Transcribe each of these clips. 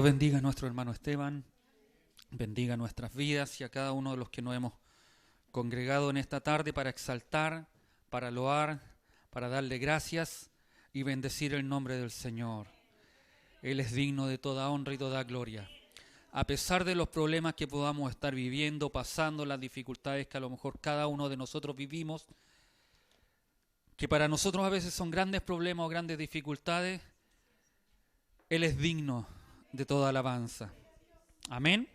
Bendiga a nuestro hermano Esteban, bendiga nuestras vidas y a cada uno de los que nos hemos congregado en esta tarde para exaltar, para loar, para darle gracias y bendecir el nombre del Señor. Él es digno de toda honra y toda gloria. A pesar de los problemas que podamos estar viviendo, pasando, las dificultades que a lo mejor cada uno de nosotros vivimos, que para nosotros a veces son grandes problemas o grandes dificultades, Él es digno de toda alabanza. Amén.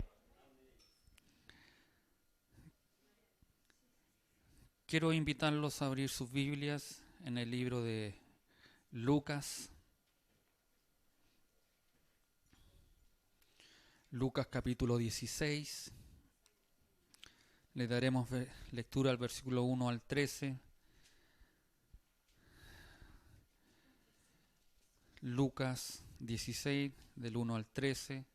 Quiero invitarlos a abrir sus Biblias en el libro de Lucas. Lucas capítulo 16. Le daremos lectura al versículo 1 al 13. Lucas 16, del 1 al 13.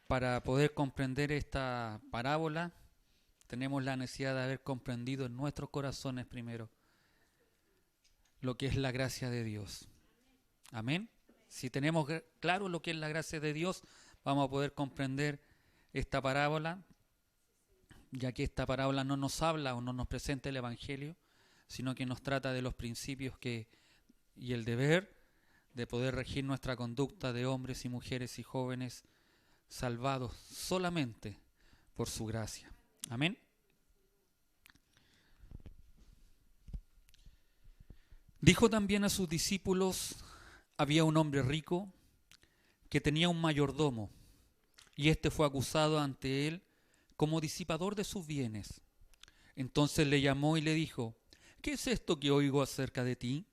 Para poder comprender esta parábola, tenemos la necesidad de haber comprendido en nuestros corazones primero lo que es la gracia de Dios. Amén. Si tenemos claro lo que es la gracia de Dios, vamos a poder comprender esta parábola, ya que esta parábola no nos habla o no nos presenta el Evangelio, sino que nos trata de los principios y el deber de poder regir nuestra conducta de hombres y mujeres y jóvenes salvados solamente por su gracia. Amén. Dijo también a sus discípulos: había un hombre rico que tenía un mayordomo, y éste fue acusado ante él como disipador de sus bienes. Entonces le llamó y le dijo: ¿qué es esto que oigo acerca de ti?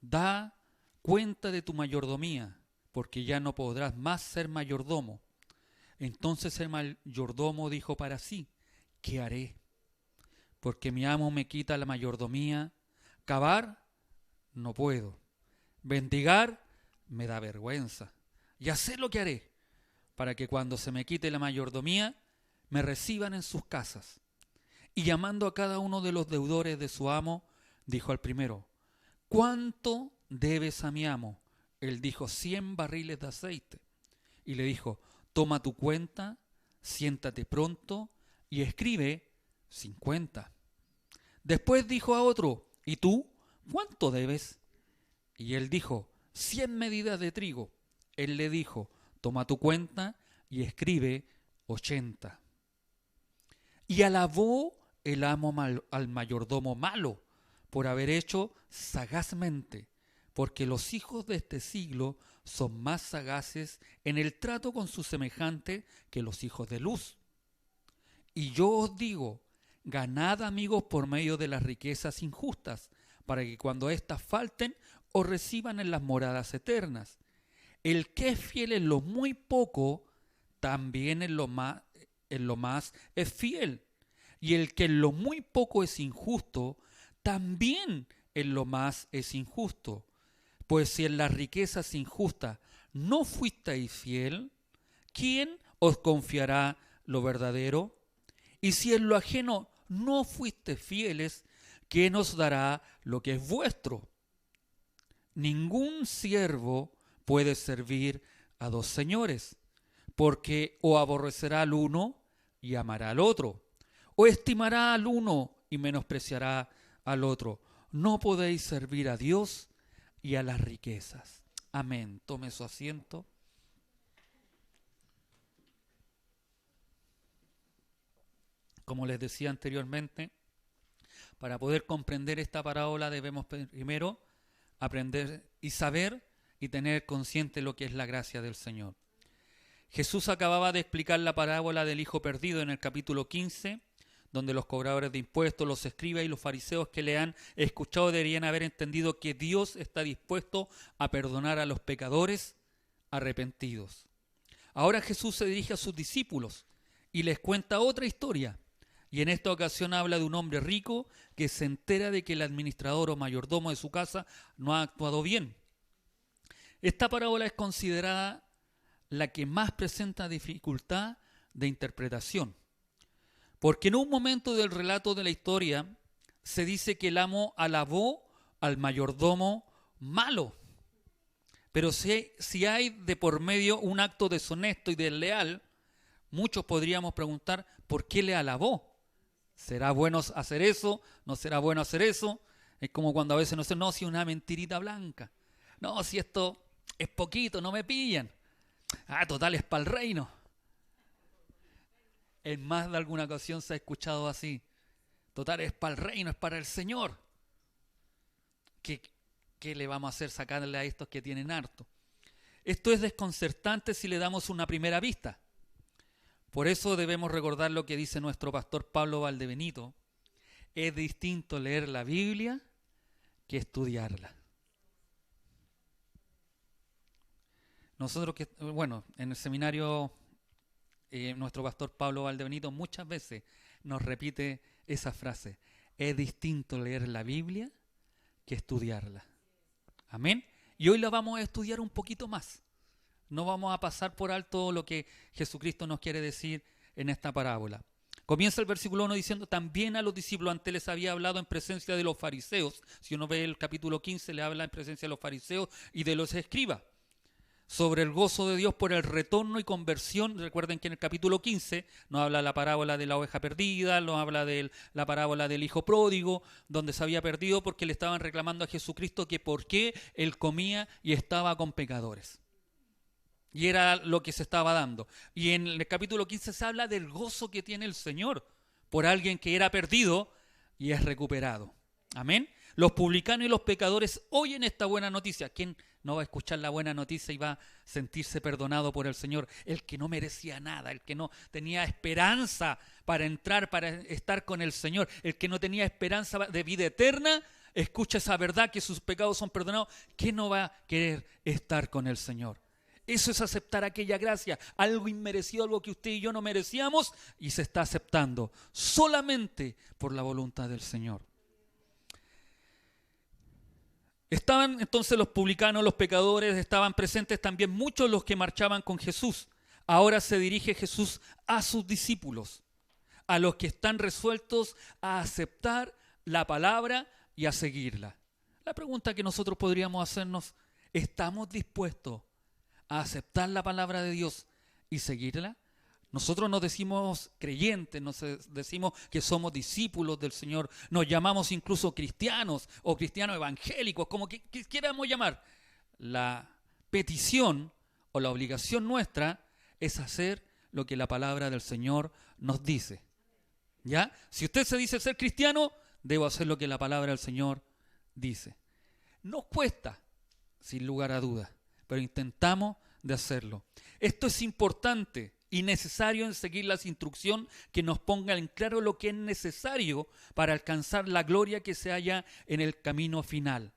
Da cuenta de tu mayordomía, porque ya no podrás más ser mayordomo. Entonces el mayordomo dijo para sí: ¿qué haré? Porque mi amo me quita la mayordomía. Cavar no puedo. Mendigar me da vergüenza. Ya sé lo que haré, para que cuando se me quite la mayordomía, me reciban en sus casas. Y llamando a cada uno de los deudores de su amo, dijo al primero: ¿cuánto debes a mi amo? Él dijo: 100 barriles de aceite. Y le dijo: toma tu cuenta, siéntate pronto y escribe 50. Después dijo a otro: ¿y tú cuánto debes? Y él dijo: 100 medidas de trigo. Él le dijo: toma tu cuenta y escribe 80. Y alabó el amo al mayordomo malo por haber hecho sagazmente, porque los hijos de este siglo son más sagaces en el trato con su semejante que los hijos de luz. Y yo os digo: ganad amigos por medio de las riquezas injustas, para que cuando éstas falten, os reciban en las moradas eternas. El que es fiel en lo muy poco, también en lo más es fiel. Y el que en lo muy poco es injusto, también en lo más es injusto. Pues si en las riquezas injustas no fuisteis fiel, ¿quién os confiará lo verdadero? Y si en lo ajeno no fuisteis fieles, ¿quién os dará lo que es vuestro? Ningún siervo puede servir a dos señores, porque o aborrecerá al uno y amará al otro, o estimará al uno y menospreciará al otro. No podéis servir a Dios y a las riquezas. Amén. Tome su asiento. Como les decía anteriormente, para poder comprender esta parábola debemos primero aprender y saber y tener consciente lo que es la gracia del Señor. Jesús acababa de explicar la parábola del hijo perdido en el capítulo 15, donde los cobradores de impuestos, los escribas y los fariseos que le han escuchado deberían haber entendido que Dios está dispuesto a perdonar a los pecadores arrepentidos. Ahora Jesús se dirige a sus discípulos y les cuenta otra historia. Y en esta ocasión habla de un hombre rico que se entera de que el administrador o mayordomo de su casa no ha actuado bien. Esta parábola es considerada la que más presenta dificultad de interpretación, porque en un momento del relato de la historia se dice que el amo alabó al mayordomo malo. Pero si hay de por medio un acto deshonesto y desleal, muchos podríamos preguntar, ¿por qué le alabó? ¿Será bueno hacer eso? ¿No será bueno hacer eso? Es como cuando a veces no sé, no, si una mentirita blanca. No, si esto es poquito, no me pillan. Ah, total, es para el reino. En más de alguna ocasión se ha escuchado así. Total, es para el reino, es para el Señor. ¿Qué le vamos a hacer sacarle a estos que tienen harto? Esto es desconcertante si le damos una primera vista. Por eso debemos recordar lo que dice nuestro pastor Pablo Valdebenito. Es distinto leer la Biblia que estudiarla. Nosotros en el seminario, nuestro pastor Pablo Valdebenito muchas veces nos repite esa frase. Es distinto leer la Biblia que estudiarla. Amén. Y hoy la vamos a estudiar un poquito más. No vamos a pasar por alto lo que Jesucristo nos quiere decir en esta parábola. Comienza el versículo 1 diciendo, también a los discípulos antes les había hablado en presencia de los fariseos. Si uno ve el capítulo 15, le habla en presencia de los fariseos y de los escribas. Sobre el gozo de Dios por el retorno y conversión. Recuerden que en el capítulo 15 nos habla la parábola de la oveja perdida, nos habla de la parábola del hijo pródigo, donde se había perdido porque le estaban reclamando a Jesucristo que por qué él comía y estaba con pecadores. Y era lo que se estaba dando. Y en el capítulo 15 se habla del gozo que tiene el Señor por alguien que era perdido y es recuperado. Amén. Los publicanos y los pecadores oyen esta buena noticia. ¿Quién no va a escuchar la buena noticia y va a sentirse perdonado por el Señor? El que no merecía nada, el que no tenía esperanza para entrar, para estar con el Señor, el que no tenía esperanza de vida eterna, escucha esa verdad que sus pecados son perdonados. ¿Quién no va a querer estar con el Señor? Eso es aceptar aquella gracia, algo inmerecido, algo que usted y yo no merecíamos y se está aceptando solamente por la voluntad del Señor. Estaban entonces los publicanos, los pecadores, estaban presentes también muchos los que marchaban con Jesús. Ahora se dirige Jesús a sus discípulos, a los que están resueltos a aceptar la palabra y a seguirla. La pregunta que nosotros podríamos hacernos, ¿estamos dispuestos a aceptar la palabra de Dios y seguirla? Nosotros nos decimos creyentes, nos decimos que somos discípulos del Señor, nos llamamos incluso cristianos o cristianos evangélicos, como que queramos llamar. La petición o la obligación nuestra es hacer lo que la palabra del Señor nos dice. ¿Ya? Si usted se dice ser cristiano, debo hacer lo que la palabra del Señor dice. Nos cuesta, sin lugar a dudas, pero intentamos de hacerlo. Esto es importante y necesario en seguir las instrucciones que nos pongan en claro lo que es necesario para alcanzar la gloria que se halla en el camino final.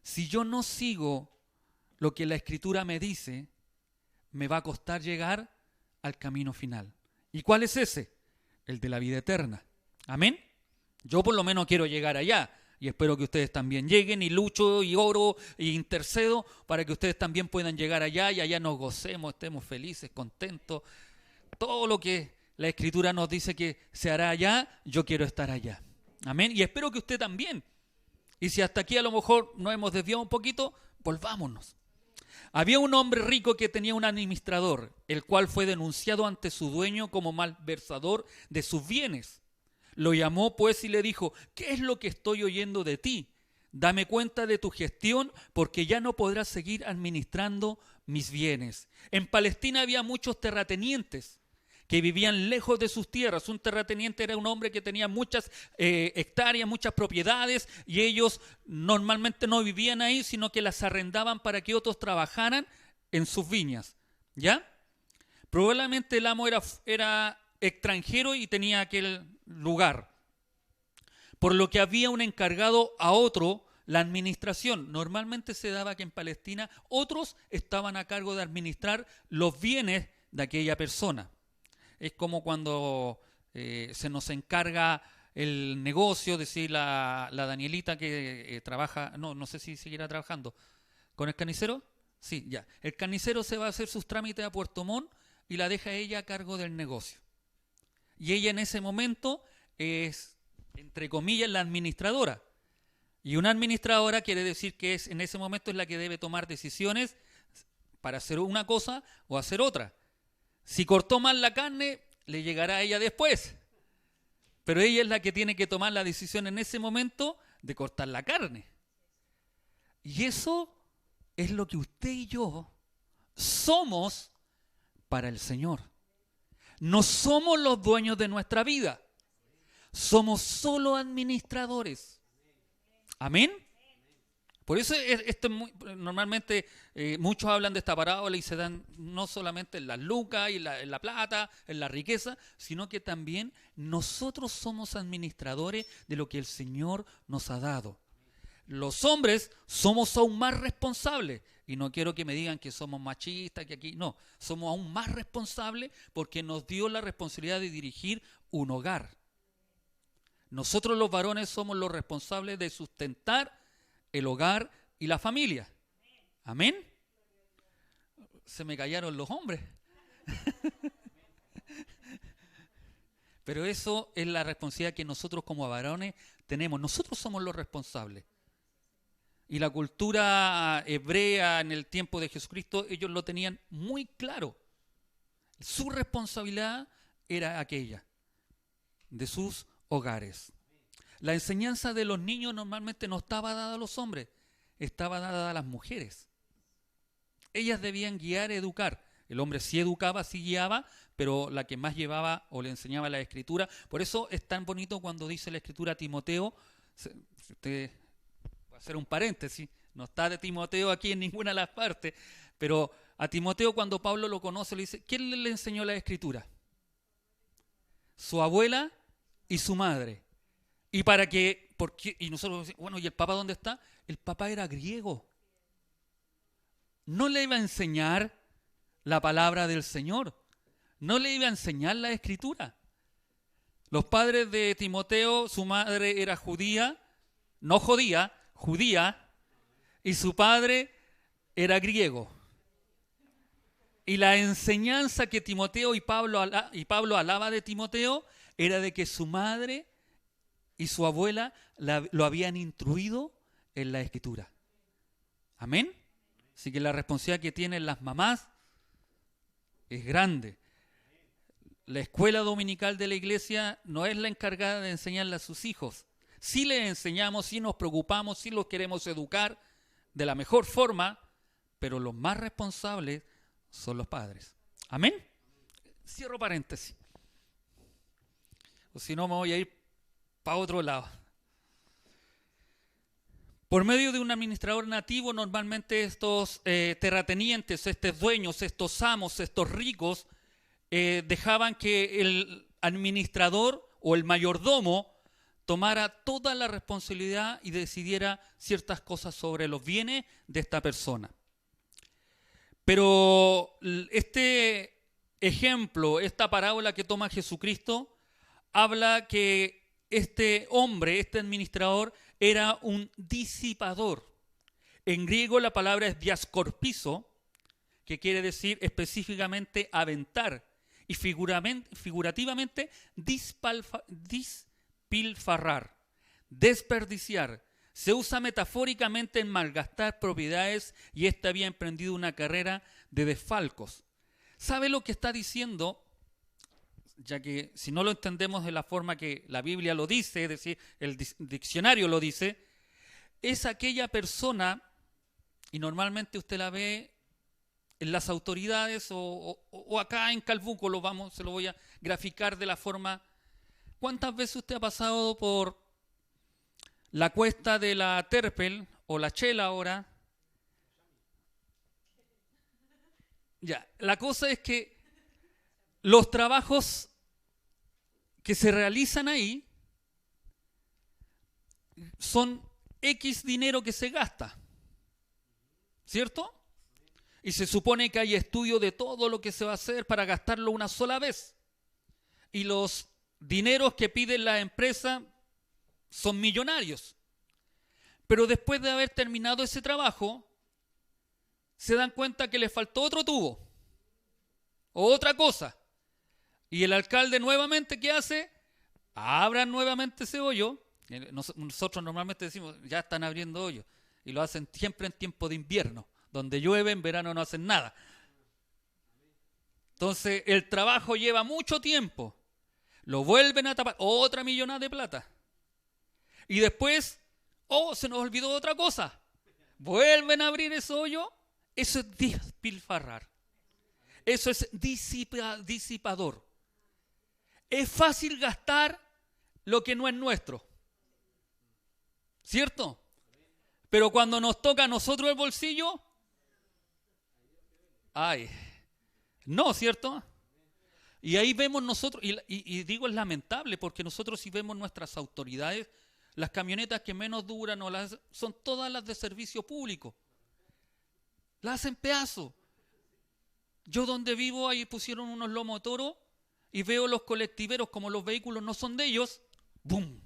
Si yo no sigo lo que la Escritura me dice, me va a costar llegar al camino final. ¿Y cuál es ese? El de la vida eterna. ¿Amén? Yo por lo menos quiero llegar allá. Y espero que ustedes también lleguen, y lucho y oro e intercedo para que ustedes también puedan llegar allá y allá nos gocemos, estemos felices, contentos. Todo lo que la Escritura nos dice que se hará allá, yo quiero estar allá. Amén. Y espero que usted también. Y si hasta aquí a lo mejor nos hemos desviado un poquito, volvámonos. Había un hombre rico que tenía un administrador, el cual fue denunciado ante su dueño como malversador de sus bienes. Lo llamó pues y le dijo, ¿qué es lo que estoy oyendo de ti? Dame cuenta de tu gestión porque ya no podrás seguir administrando mis bienes. En Palestina había muchos terratenientes que vivían lejos de sus tierras. Un terrateniente era un hombre que tenía muchas hectáreas, muchas propiedades, y ellos normalmente no vivían ahí, sino que las arrendaban para que otros trabajaran en sus viñas. ¿Ya? Probablemente el amo era extranjero y tenía aquel lugar, por lo que había un encargado a otro la administración. Normalmente se daba que en Palestina otros estaban a cargo de administrar los bienes de aquella persona. Es como cuando se nos encarga el negocio, decir la Danielita que trabaja, no sé si seguirá trabajando con el carnicero. Sí, ya. El carnicero se va a hacer sus trámites a Puerto Montt y la deja ella a cargo del negocio. Y ella en ese momento es, entre comillas, la administradora. Y una administradora quiere decir que en ese momento es la que debe tomar decisiones para hacer una cosa o hacer otra. Si cortó mal la carne, le llegará a ella después. Pero ella es la que tiene que tomar la decisión en ese momento de cortar la carne. Y eso es lo que usted y yo somos para el Señor. No somos los dueños de nuestra vida. Somos solo administradores. Amén. Por eso normalmente muchos hablan de esta parábola y se dan no solamente en las lucas y en la plata, en la riqueza, sino que también nosotros somos administradores de lo que el Señor nos ha dado. Los hombres somos aún más responsables. Y no quiero que me digan que somos machistas, que aquí no. Somos aún más responsables porque nos dio la responsabilidad de dirigir un hogar. Nosotros los varones somos los responsables de sustentar el hogar y la familia. Amén. Se me callaron los hombres. Pero eso es la responsabilidad que nosotros como varones tenemos. Nosotros somos los responsables. Y la cultura hebrea en el tiempo de Jesucristo, ellos lo tenían muy claro. Su responsabilidad era aquella, de sus hogares. La enseñanza de los niños normalmente no estaba dada a los hombres, estaba dada a las mujeres. Ellas debían guiar, educar. El hombre sí educaba, sí guiaba, pero la que más llevaba o le enseñaba la Escritura. Por eso es tan bonito cuando dice la Escritura a Timoteo. Usted va a hacer un paréntesis, no está de Timoteo aquí en ninguna de las partes, pero a Timoteo cuando Pablo lo conoce le dice, ¿quién le enseñó la Escritura? Su abuela y su madre. Y para que, y nosotros decimos, bueno, ¿y el papá dónde está? El papá era griego. No le iba a enseñar la palabra del Señor. No le iba a enseñar la Escritura. Los padres de Timoteo, su madre era judía, no judía, judía, y su padre era griego. Y la enseñanza que Timoteo y Pablo alaba de Timoteo era de que su madre y su abuela lo habían instruido en la Escritura. Amén. Así que la responsabilidad que tienen las mamás es grande. La escuela dominical de la iglesia no es la encargada de enseñarle a sus hijos. Sí les enseñamos, sí nos preocupamos, sí los queremos educar de la mejor forma, pero los más responsables son los padres. Amén. Cierro paréntesis. O si no me voy a ir para otro lado. Por medio de un administrador nativo, normalmente estos terratenientes, estos dueños, estos amos, estos ricos, dejaban que el administrador o el mayordomo tomara toda la responsabilidad y decidiera ciertas cosas sobre los bienes de esta persona. Pero este ejemplo, esta parábola que toma Jesucristo, habla que este hombre, este administrador, era un disipador. En griego la palabra es diascorpizo, que quiere decir específicamente aventar, y figurativamente despilfarrar, desperdiciar. Se usa metafóricamente en malgastar propiedades y éste había emprendido una carrera de desfalcos. ¿Sabe lo que está diciendo? Ya que si no lo entendemos de la forma que la Biblia lo dice, es decir, el diccionario lo dice, es aquella persona, y normalmente usted la ve en las autoridades o acá en Calbuco, se lo voy a graficar de la forma. ¿Cuántas veces usted ha pasado por la cuesta de la Terpel o la Chela ahora? Ya, la cosa es que los trabajos que se realizan ahí son X dinero que se gasta, ¿cierto? Y se supone que hay estudio de todo lo que se va a hacer para gastarlo una sola vez. Y los dineros que piden la empresa son millonarios. Pero después de haber terminado ese trabajo, se dan cuenta que les faltó otro tubo o otra cosa. Y el alcalde nuevamente, ¿qué hace? Abra nuevamente ese hoyo Nosotros normalmente decimos, ya están abriendo hoyos, y lo hacen siempre en tiempo de invierno, donde llueve, en verano no hacen nada. Entonces el trabajo lleva mucho tiempo, lo vuelven a tapar, otra millonada de plata. Y después, se nos olvidó otra cosa, vuelven a abrir ese hoyo. Eso es despilfarrar, eso es disipador. Es fácil gastar lo que no es nuestro, ¿cierto? Pero cuando nos toca a nosotros el bolsillo, ¡ay! No, ¿cierto? Y ahí vemos nosotros, y digo es lamentable, porque nosotros si vemos nuestras autoridades, las camionetas que menos duran son todas las de servicio público. Las hacen pedazos. Yo donde vivo, ahí pusieron unos lomos de toro, y veo los colectiveros, como los vehículos no son de ellos, ¡bum!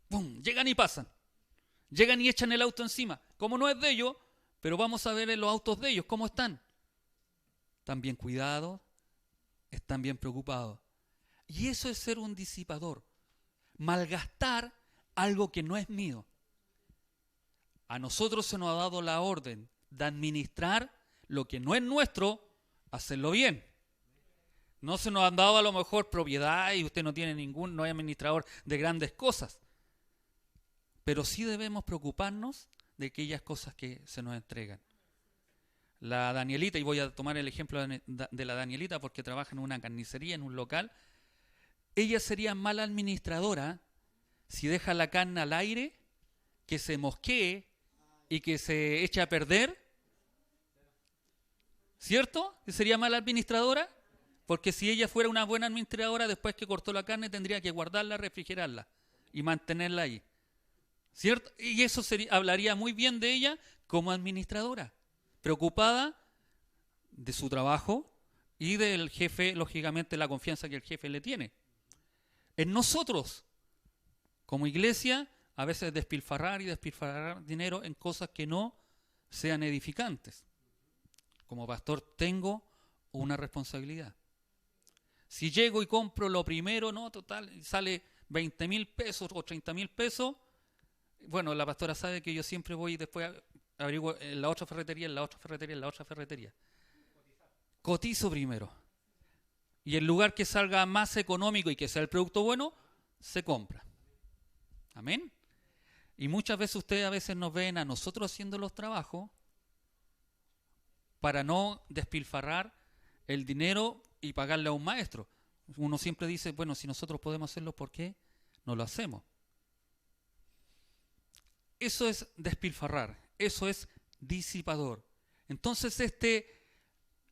¡Bum! Llegan y pasan. Llegan y echan el auto encima. Como no es de ellos, pero vamos a ver en los autos de ellos, ¿cómo están? Están bien cuidados, están bien preocupados. Y eso es ser un disipador. Malgastar algo que no es mío. A nosotros se nos ha dado la orden de administrar lo que no es nuestro, hacerlo bien. No se nos han dado a lo mejor propiedad y usted no es administrador de grandes cosas. Pero sí debemos preocuparnos de aquellas cosas que se nos entregan. La Danielita, y voy a tomar el ejemplo de la Danielita porque trabaja en una carnicería, en un local. Ella sería mala administradora si deja la carne al aire, que se mosquee y que se eche a perder. ¿Cierto? ¿Que sería mala administradora? Porque si ella fuera una buena administradora, después que cortó la carne tendría que guardarla, refrigerarla y mantenerla ahí. ¿Cierto? Y eso hablaría muy bien de ella como administradora, preocupada de su trabajo y del jefe, lógicamente la confianza que el jefe le tiene. En nosotros, como iglesia, a veces despilfarrar dinero en cosas que no sean edificantes. Como pastor tengo una responsabilidad. Si llego y compro lo primero, no, total, sale 20,000 pesos o 30,000 pesos, bueno, la pastora sabe que yo siempre voy y después averiguo en la otra ferretería, en la otra ferretería, en la otra ferretería. Cotizo primero. Y el lugar que salga más económico y que sea el producto bueno, se compra. Amén. Y muchas veces ustedes a veces nos ven a nosotros haciendo los trabajos para no despilfarrar el dinero y pagarle a un maestro. Uno siempre dice, bueno, si nosotros podemos hacerlo, ¿por qué no lo hacemos? Eso es despilfarrar, eso es disipador. Entonces este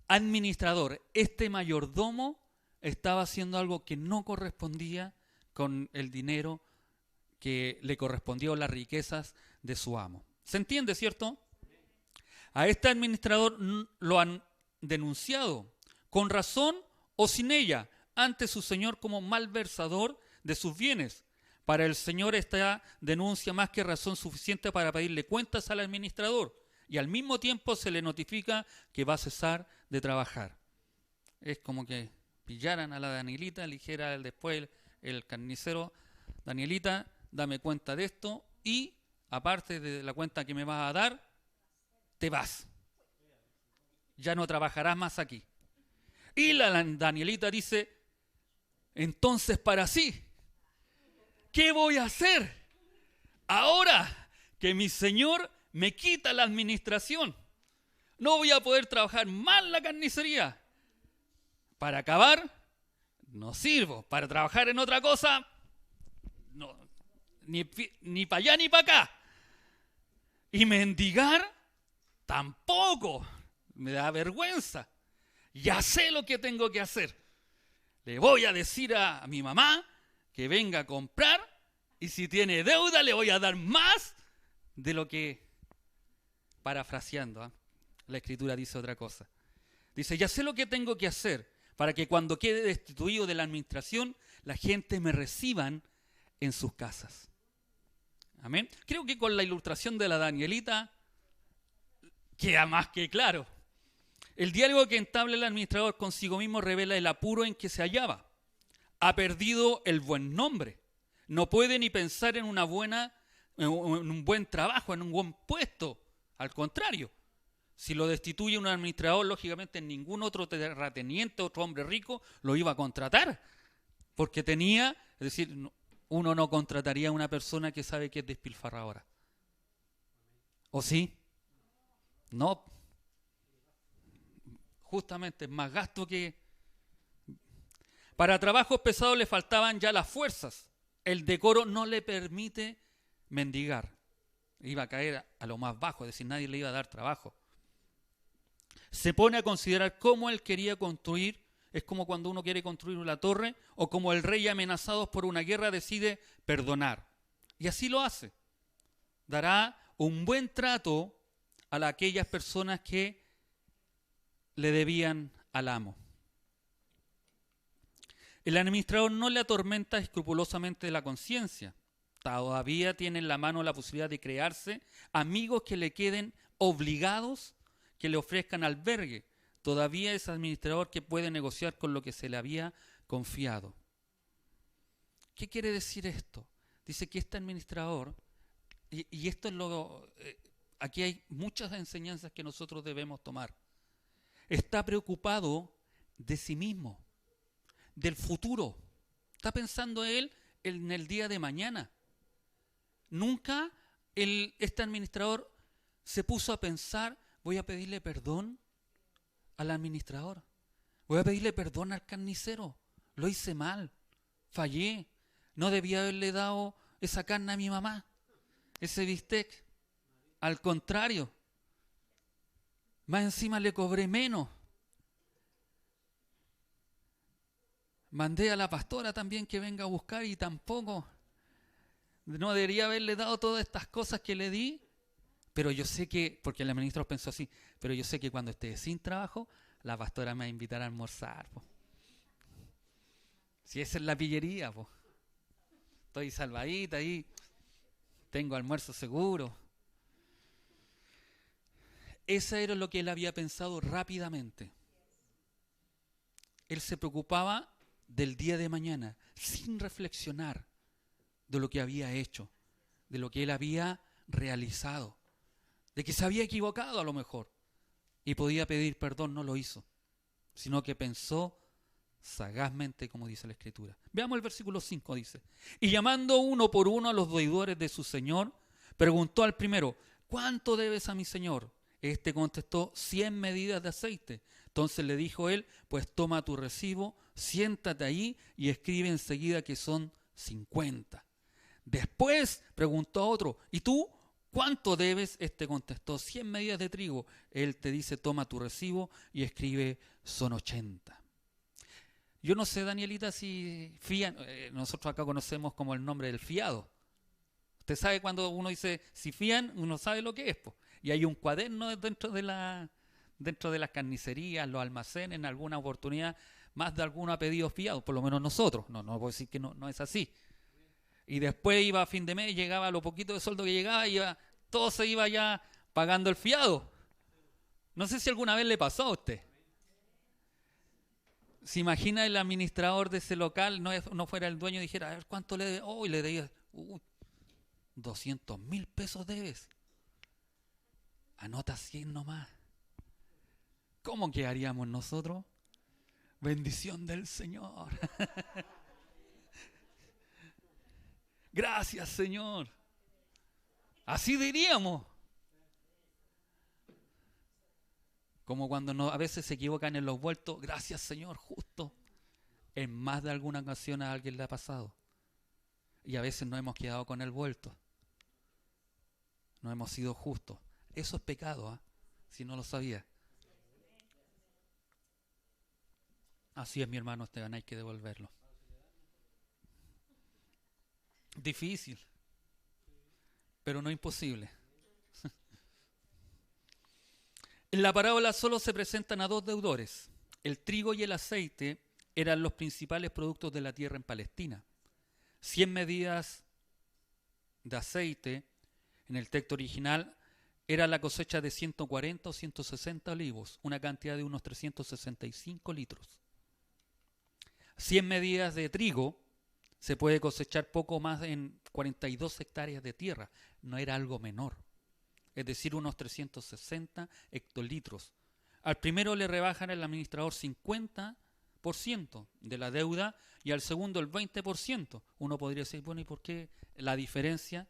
administrador, este mayordomo, estaba haciendo algo que no correspondía con el dinero que le correspondió, las riquezas de su amo. ¿Se entiende, cierto? A este administrador lo han denunciado, con razón o sin ella, ante su señor como malversador de sus bienes. Para el señor esta denuncia más que razón suficiente para pedirle cuentas al administrador, y al mismo tiempo se le notifica que va a cesar de trabajar. Es como que pillaran a la Danielita, le dijera después el carnicero, Danielita, dame cuenta de esto y aparte de la cuenta que me vas a dar, te vas. Ya no trabajarás más aquí. Y la Danielita dice, entonces para sí, ¿qué voy a hacer ahora que mi señor me quita la administración? No voy a poder trabajar más en la carnicería. Para acabar, no sirvo. Para trabajar en otra cosa, no, ni para allá ni para acá. Y mendigar, tampoco. Me da vergüenza. Ya sé lo que tengo que hacer. Le voy a decir a mi mamá que venga a comprar y si tiene deuda le voy a dar más de lo que, parafraseando, la escritura dice otra cosa. Dice, ya sé lo que tengo que hacer para que cuando quede destituido de la administración, la gente me reciban en sus casas. Amén. Creo que con la ilustración de la Danielita queda más que claro. El diálogo que entabla el administrador consigo mismo revela el apuro en que se hallaba. Ha perdido el buen nombre No puede ni pensar en en un buen trabajo, en un buen puesto. Al contrario, si lo destituye un administrador, lógicamente ningún otro terrateniente, otro hombre rico, lo iba a contratar. Porque tenía, es decir, uno no contrataría a una persona que sabe que es despilfarradora. ¿O sí? No. Justamente, es más gasto que... Para trabajos pesados le faltaban ya las fuerzas. El decoro no le permite mendigar. Iba a caer a lo más bajo, es decir, nadie le iba a dar trabajo. Se pone a considerar cómo él quería construir. Es como cuando uno quiere construir una torre o como el rey amenazado por una guerra decide perdonar. Y así lo hace. Dará un buen trato a aquellas personas que le debían al amo. El administrador no le atormenta escrupulosamente la conciencia. Todavía tiene en la mano la posibilidad de crearse amigos que le queden obligados, que le ofrezcan albergue. Todavía es administrador que puede negociar con lo que se le había confiado. ¿Qué quiere decir esto? Dice que este administrador, y esto es aquí hay muchas enseñanzas que nosotros debemos tomar. Está preocupado de sí mismo, del futuro. Está pensando él en el día de mañana. Nunca este administrador se puso a pensar, voy a pedirle perdón al administrador, voy a pedirle perdón al carnicero, lo hice mal, fallé, no debía haberle dado esa carne a mi mamá, ese bistec. Al contrario, más encima le cobré menos. Mandé a la pastora también que venga a buscar y tampoco. No debería haberle dado todas estas cosas que le di, pero yo sé que, porque el administrador pensó así, pero yo sé que cuando esté sin trabajo, la pastora me va a invitar a almorzar. Po. Si esa es la pillería, po. Estoy salvadita ahí, tengo almuerzo seguro. Eso era lo que él había pensado rápidamente. Él se preocupaba del día de mañana, sin reflexionar de lo que había hecho, de lo que él había realizado, de que se había equivocado a lo mejor y podía pedir perdón, no lo hizo, sino que pensó sagazmente, como dice la Escritura. Veamos el versículo 5, dice: y llamando uno por uno a los deudores de su señor, preguntó al primero: ¿cuánto debes a mi señor? Este contestó: 100 medidas de aceite. Entonces le dijo él: pues toma tu recibo, siéntate ahí y escribe enseguida que son 50. Después preguntó a otro: ¿y tú cuánto debes? Este contestó: 100 medidas de trigo. Él te dice: toma tu recibo y escribe son 80. Yo no sé, Danielita, si fían, nosotros acá conocemos como el nombre del fiado. Usted sabe cuando uno dice si fían, uno sabe lo que es, po. Y hay un cuaderno dentro de las carnicerías, los almacenes, en alguna oportunidad, más de alguno ha pedido fiado, por lo menos nosotros. No puedo decir que no es así. Y después iba a fin de mes, llegaba lo poquito de sueldo que llegaba, todo se iba ya pagando el fiado. No sé si alguna vez le pasó a usted. ¿Se imagina el administrador de ese local, no fuera el dueño, y dijera: a ver, ¿cuánto le debe? Oh, y le debía 200.000 pesos debes. Anota 100 nomás. ¿Cómo quedaríamos nosotros? Bendición del Señor. Gracias, Señor. Así diríamos. Como cuando a veces se equivocan en los vueltos. Gracias, Señor, justo. En más de alguna ocasión a alguien le ha pasado. Y a veces no hemos quedado con el vuelto. No hemos sido justos. Eso es pecado, ¿eh? Si no lo sabía. Así es, mi hermano Esteban, hay que devolverlo. Difícil, pero no imposible. En la parábola solo se presentan a dos deudores. El trigo y el aceite eran los principales productos de la tierra en Palestina. 100 medidas de aceite, en el texto original, era la cosecha de 140 o 160 olivos, una cantidad de unos 365 litros. 100 medidas de trigo se puede cosechar poco más en 42 hectáreas de tierra. No era algo menor. Es decir, unos 360 hectolitros. Al primero le rebajan el administrador 50% de la deuda y al segundo el 20%. Uno podría decir, bueno, ¿y por qué la diferencia?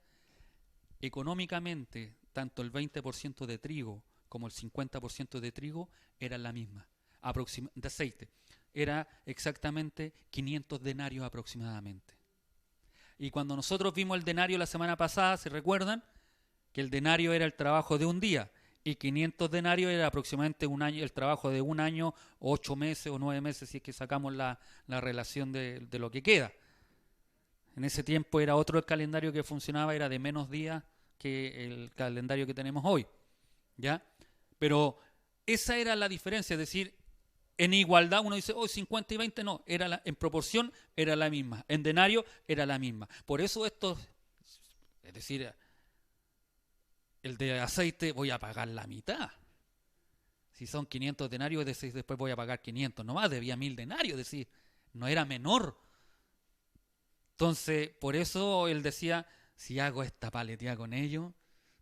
Económicamente, tanto el 20% de trigo como el 50% de trigo era la misma, de aceite. Era exactamente 500 denarios aproximadamente. Y cuando nosotros vimos el denario la semana pasada, ¿se recuerdan? Que el denario era el trabajo de un día y 500 denarios era aproximadamente un año, el trabajo de un año, 8 meses o 9 meses, si es que sacamos la relación de lo que queda. En ese tiempo era otro el calendario que funcionaba, era de menos días que el calendario que tenemos hoy, ¿ya? Pero esa era la diferencia, es decir, en igualdad uno dice, 50 y 20, no, en proporción era la misma, en denario era la misma. Por eso esto, es decir, el de aceite voy a pagar la mitad. Si son 500 denarios, es decir, después voy a pagar 500, nomás debía 1000 denarios, es decir, no era menor. Entonces, por eso él decía, si hago esta paleteada con ellos,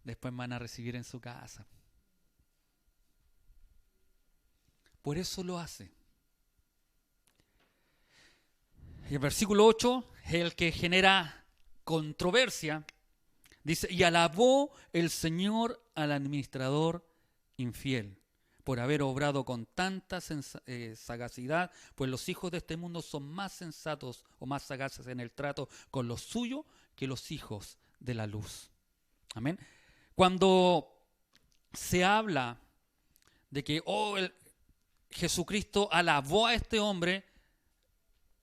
después me van a recibir en su casa. Por eso lo hace. Y el versículo 8 es el que genera controversia. Dice, y alabó el Señor al administrador infiel por haber obrado con tanta sagacidad, pues los hijos de este mundo son más sensatos o más sagaces en el trato con lo suyo que los hijos de la luz. Amén. Cuando se habla de que Jesucristo alabó a este hombre,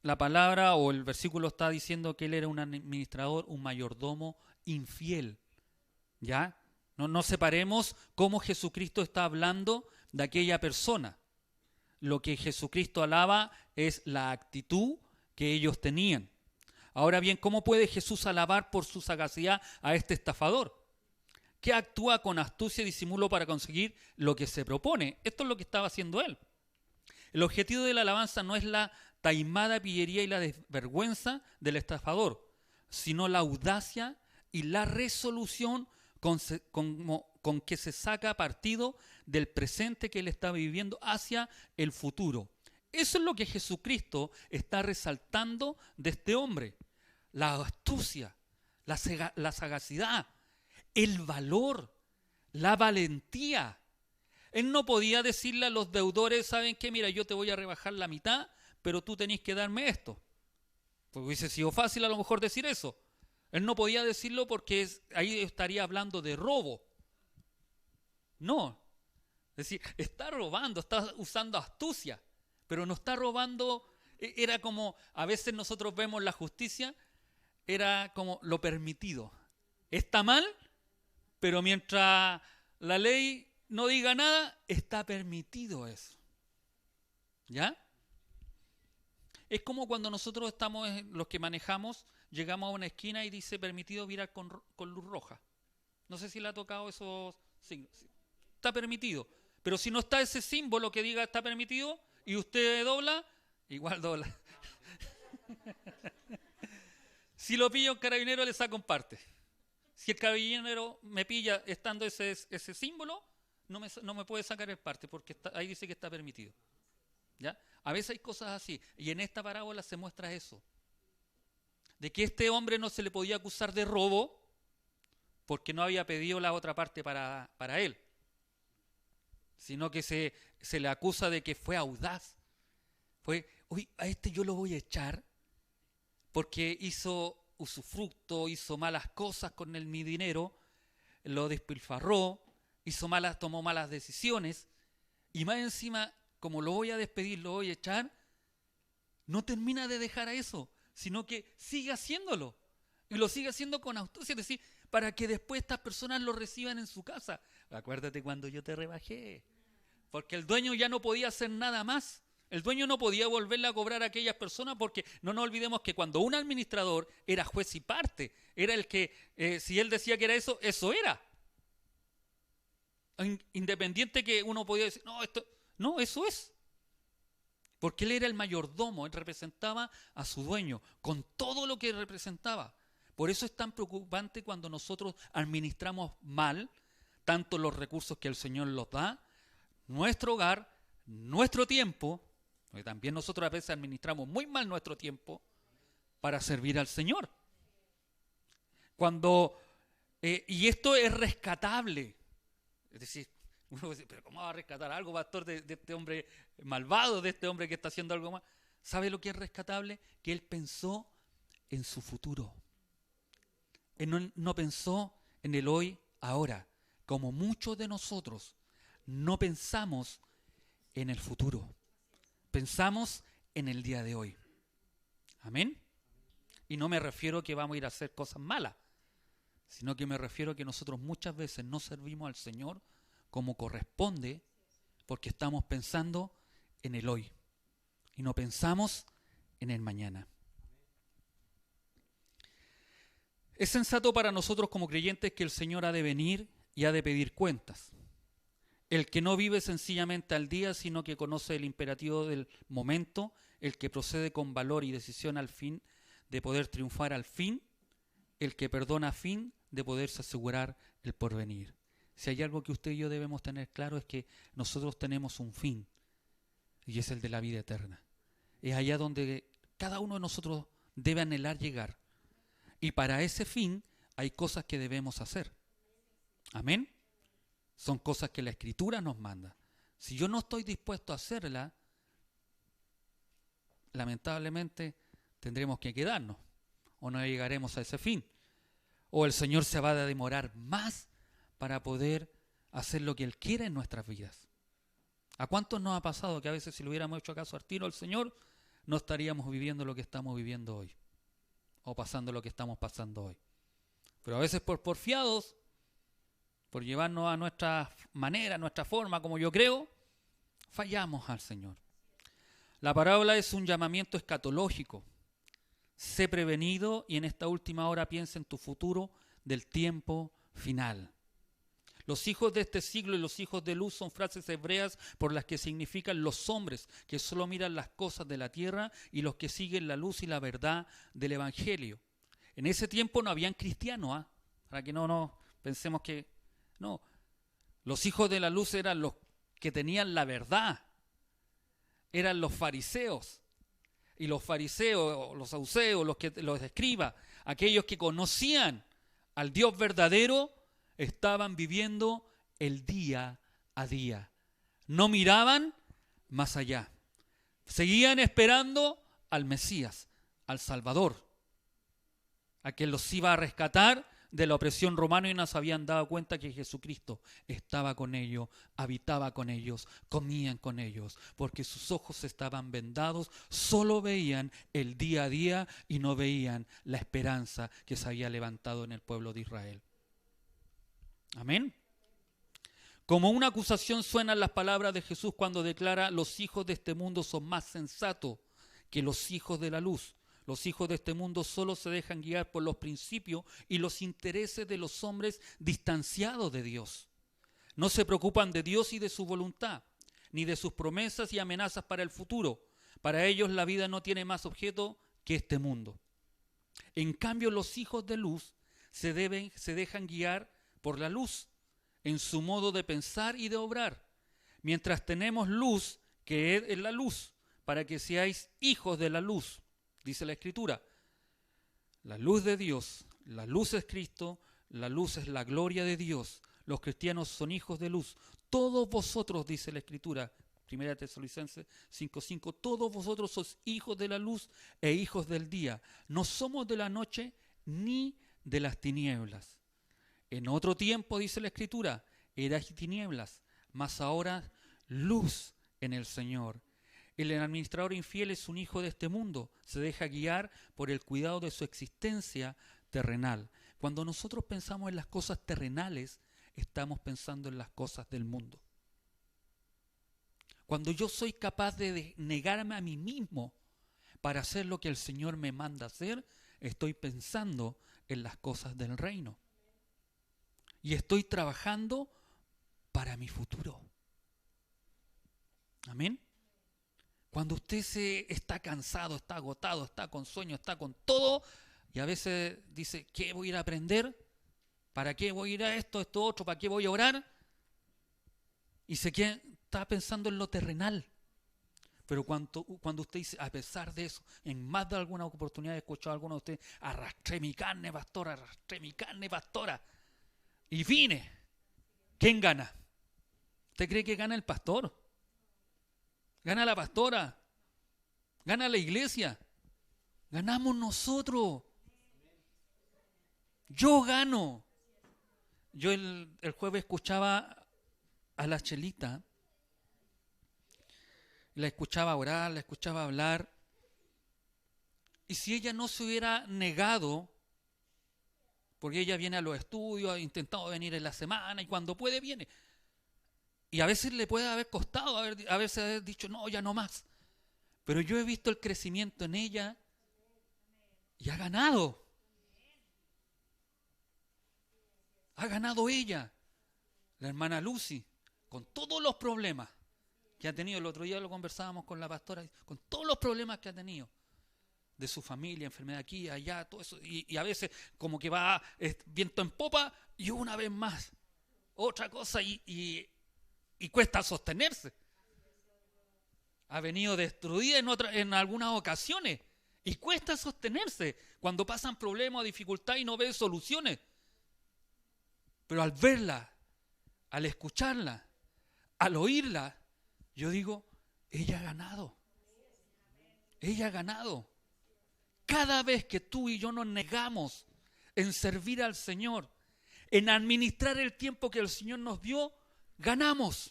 la palabra o el versículo está diciendo que él era un administrador, un mayordomo infiel. ¿Ya? No separemos cómo Jesucristo está hablando de aquella persona. Lo que Jesucristo alaba es la actitud que ellos tenían. Ahora bien, ¿cómo puede Jesús alabar por su sagacidad a este estafador? Que actúa con astucia y disimulo para conseguir lo que se propone. Esto es lo que estaba haciendo él. El objetivo de la alabanza no es la taimada pillería y la desvergüenza del estafador, sino la audacia y la resolución con que se saca partido del presente que él está viviendo hacia el futuro. Eso es lo que Jesucristo está resaltando de este hombre. La astucia, la sagacidad, el valor, la valentía. Él no podía decirle a los deudores, ¿saben qué? Mira, yo te voy a rebajar la mitad, pero tú tenés que darme esto. Porque hubiese sido fácil a lo mejor decir eso. Él no podía decirlo porque ahí estaría hablando de robo. No. Es decir, está robando, está usando astucia, pero no está robando. Era como, a veces nosotros vemos la justicia, era como lo permitido. Está mal, pero mientras la ley no diga nada, está permitido eso. ¿Ya? Es como cuando nosotros estamos, los que manejamos, llegamos a una esquina y dice permitido virar con luz roja. No sé si le ha tocado esos signos. Está permitido. Pero si no está ese símbolo que diga está permitido y usted dobla, igual dobla. Si lo pilla un carabinero, le saco un parte. Si el carabinero me pilla estando ese símbolo, no me puede sacar el parte porque ahí dice que está permitido. ¿Ya? A veces hay cosas así. Y en esta parábola se muestra eso. De que este hombre no se le podía acusar de robo porque no había pedido la otra parte para él. Sino que se le acusa de que fue audaz. A este yo lo voy a echar porque hizo usufructo, hizo malas cosas con mi dinero, lo despilfarró, tomó malas decisiones, y más encima, como lo voy a despedir, lo voy a echar, no termina de dejar a eso, sino que sigue haciéndolo, y lo sigue haciendo con astucia, es decir, para que después estas personas lo reciban en su casa. Acuérdate cuando yo te rebajé, porque el dueño ya no podía hacer nada más. El dueño no podía volverle a cobrar a aquellas personas porque no nos olvidemos que cuando un administrador era juez y parte, era el que, si él decía que era eso, eso era. Independiente que uno podía decir, no, eso es. Porque él era el mayordomo, él representaba a su dueño, con todo lo que representaba. Por eso es tan preocupante cuando nosotros administramos mal tanto los recursos que el Señor nos da, nuestro hogar, nuestro tiempo, porque también nosotros a veces administramos muy mal nuestro tiempo para servir al Señor. Y esto es rescatable. Es decir, uno dice, pero ¿cómo va a rescatar algo, pastor, de este hombre malvado, de este hombre que está haciendo algo mal? ¿Sabe lo que es rescatable? Que él pensó en su futuro. Él no pensó en el hoy, ahora. Como muchos de nosotros no pensamos en el futuro. Pensamos en el día de hoy. Amén. Y no me refiero a que vamos a ir a hacer cosas malas, sino que me refiero a que nosotros muchas veces no servimos al Señor como corresponde porque estamos pensando en el hoy y no pensamos en el mañana. Es sensato para nosotros como creyentes que el Señor ha de venir y ha de pedir cuentas. El que no vive sencillamente al día, sino que conoce el imperativo del momento, el que procede con valor y decisión al fin de poder triunfar al fin, el que perdona a fin de poderse asegurar el porvenir. Si hay algo que usted y yo debemos tener claro es que nosotros tenemos un fin, y es el de la vida eterna. Es allá donde cada uno de nosotros debe anhelar llegar. Y para ese fin hay cosas que debemos hacer. Amén. Son cosas que la Escritura nos manda. Si yo no estoy dispuesto a hacerla, lamentablemente tendremos que quedarnos o no llegaremos a ese fin. O el Señor se va a demorar más para poder hacer lo que Él quiere en nuestras vidas. ¿A cuántos nos ha pasado que a veces si le hubiéramos hecho caso al tiro al Señor, no estaríamos viviendo lo que estamos viviendo hoy? O pasando lo que estamos pasando hoy. Pero a veces por porfiados, por llevarnos a nuestra manera, a nuestra forma, como yo creo, fallamos al Señor. La parábola es un llamamiento escatológico. Sé prevenido y en esta última hora piensa en tu futuro del tiempo final. Los hijos de este siglo y los hijos de luz son frases hebreas por las que significan los hombres que solo miran las cosas de la tierra y los que siguen la luz y la verdad del Evangelio. En ese tiempo no habían cristianos, para que no pensemos que no. Los hijos de la luz eran los que tenían la verdad, eran los fariseos. Y los fariseos, los saduceos, los escribas, aquellos que conocían al Dios verdadero, estaban viviendo el día a día. No miraban más allá. Seguían esperando al Mesías, al Salvador, a quien los iba a rescatar de la opresión romana y no se habían dado cuenta que Jesucristo estaba con ellos, habitaba con ellos, comían con ellos, porque sus ojos estaban vendados, solo veían el día a día y no veían la esperanza que se había levantado en el pueblo de Israel. Amén. Como una acusación suenan las palabras de Jesús cuando declara: los hijos de este mundo son más sensatos que los hijos de la luz. Los hijos de este mundo solo se dejan guiar por los principios y los intereses de los hombres distanciados de Dios. No se preocupan de Dios y de su voluntad, ni de sus promesas y amenazas para el futuro. Para ellos la vida no tiene más objeto que este mundo. En cambio, los hijos de luz se dejan guiar por la luz en su modo de pensar y de obrar. Mientras tenemos luz, que es la luz, para que seáis hijos de la luz. Dice la Escritura, la luz de Dios, la luz es Cristo, la luz es la gloria de Dios. Los cristianos son hijos de luz. Todos vosotros, dice la Escritura, 1 Tesalonicenses 5:5, todos vosotros sois hijos de la luz e hijos del día. No somos de la noche ni de las tinieblas. En otro tiempo, dice la Escritura, erais tinieblas, mas ahora luz en el Señor. El administrador infiel es un hijo de este mundo, se deja guiar por el cuidado de su existencia terrenal. Cuando nosotros pensamos en las cosas terrenales, estamos pensando en las cosas del mundo. Cuando yo soy capaz de negarme a mí mismo para hacer lo que el Señor me manda hacer, estoy pensando en las cosas del reino. Y estoy trabajando para mi futuro. Amén. Cuando usted está cansado, está agotado, está con sueño, está con todo, y a veces dice, ¿qué voy a ir a aprender? ¿Para qué voy a ir a esto otro? ¿Para qué voy a orar? Y está pensando en lo terrenal. Pero cuando usted dice, a pesar de eso, en más de alguna oportunidad he escuchado a algunos de ustedes, arrastré mi carne, pastora, y vine. ¿Quién gana? ¿Usted cree que gana el pastor? ¿Gana la pastora? ¿Gana la iglesia? Ganamos nosotros. Yo gano. Yo el jueves escuchaba a la Chelita, la escuchaba orar, la escuchaba hablar, y si ella no se hubiera negado, porque ella viene a los estudios, ha intentado venir en la semana, y cuando puede viene, y a veces le puede haber costado, a veces haber dicho, no, ya no más, pero yo he visto el crecimiento en ella, y ha ganado ella, la hermana Lucy, con todos los problemas que ha tenido. El otro día lo conversábamos con la pastora, con todos los problemas que ha tenido, de su familia, enfermedad aquí, allá, todo eso, y a veces como que va viento en popa, y una vez más, otra cosa, y cuesta sostenerse. Ha venido destruida en algunas ocasiones, y cuesta sostenerse cuando pasan problemas o dificultades y no ve soluciones. Pero al verla, al escucharla, al oírla, yo digo, ella ha ganado. Ella ha ganado. Cada vez que tú y yo nos negamos en servir al Señor, en administrar el tiempo que el Señor nos dio, ganamos.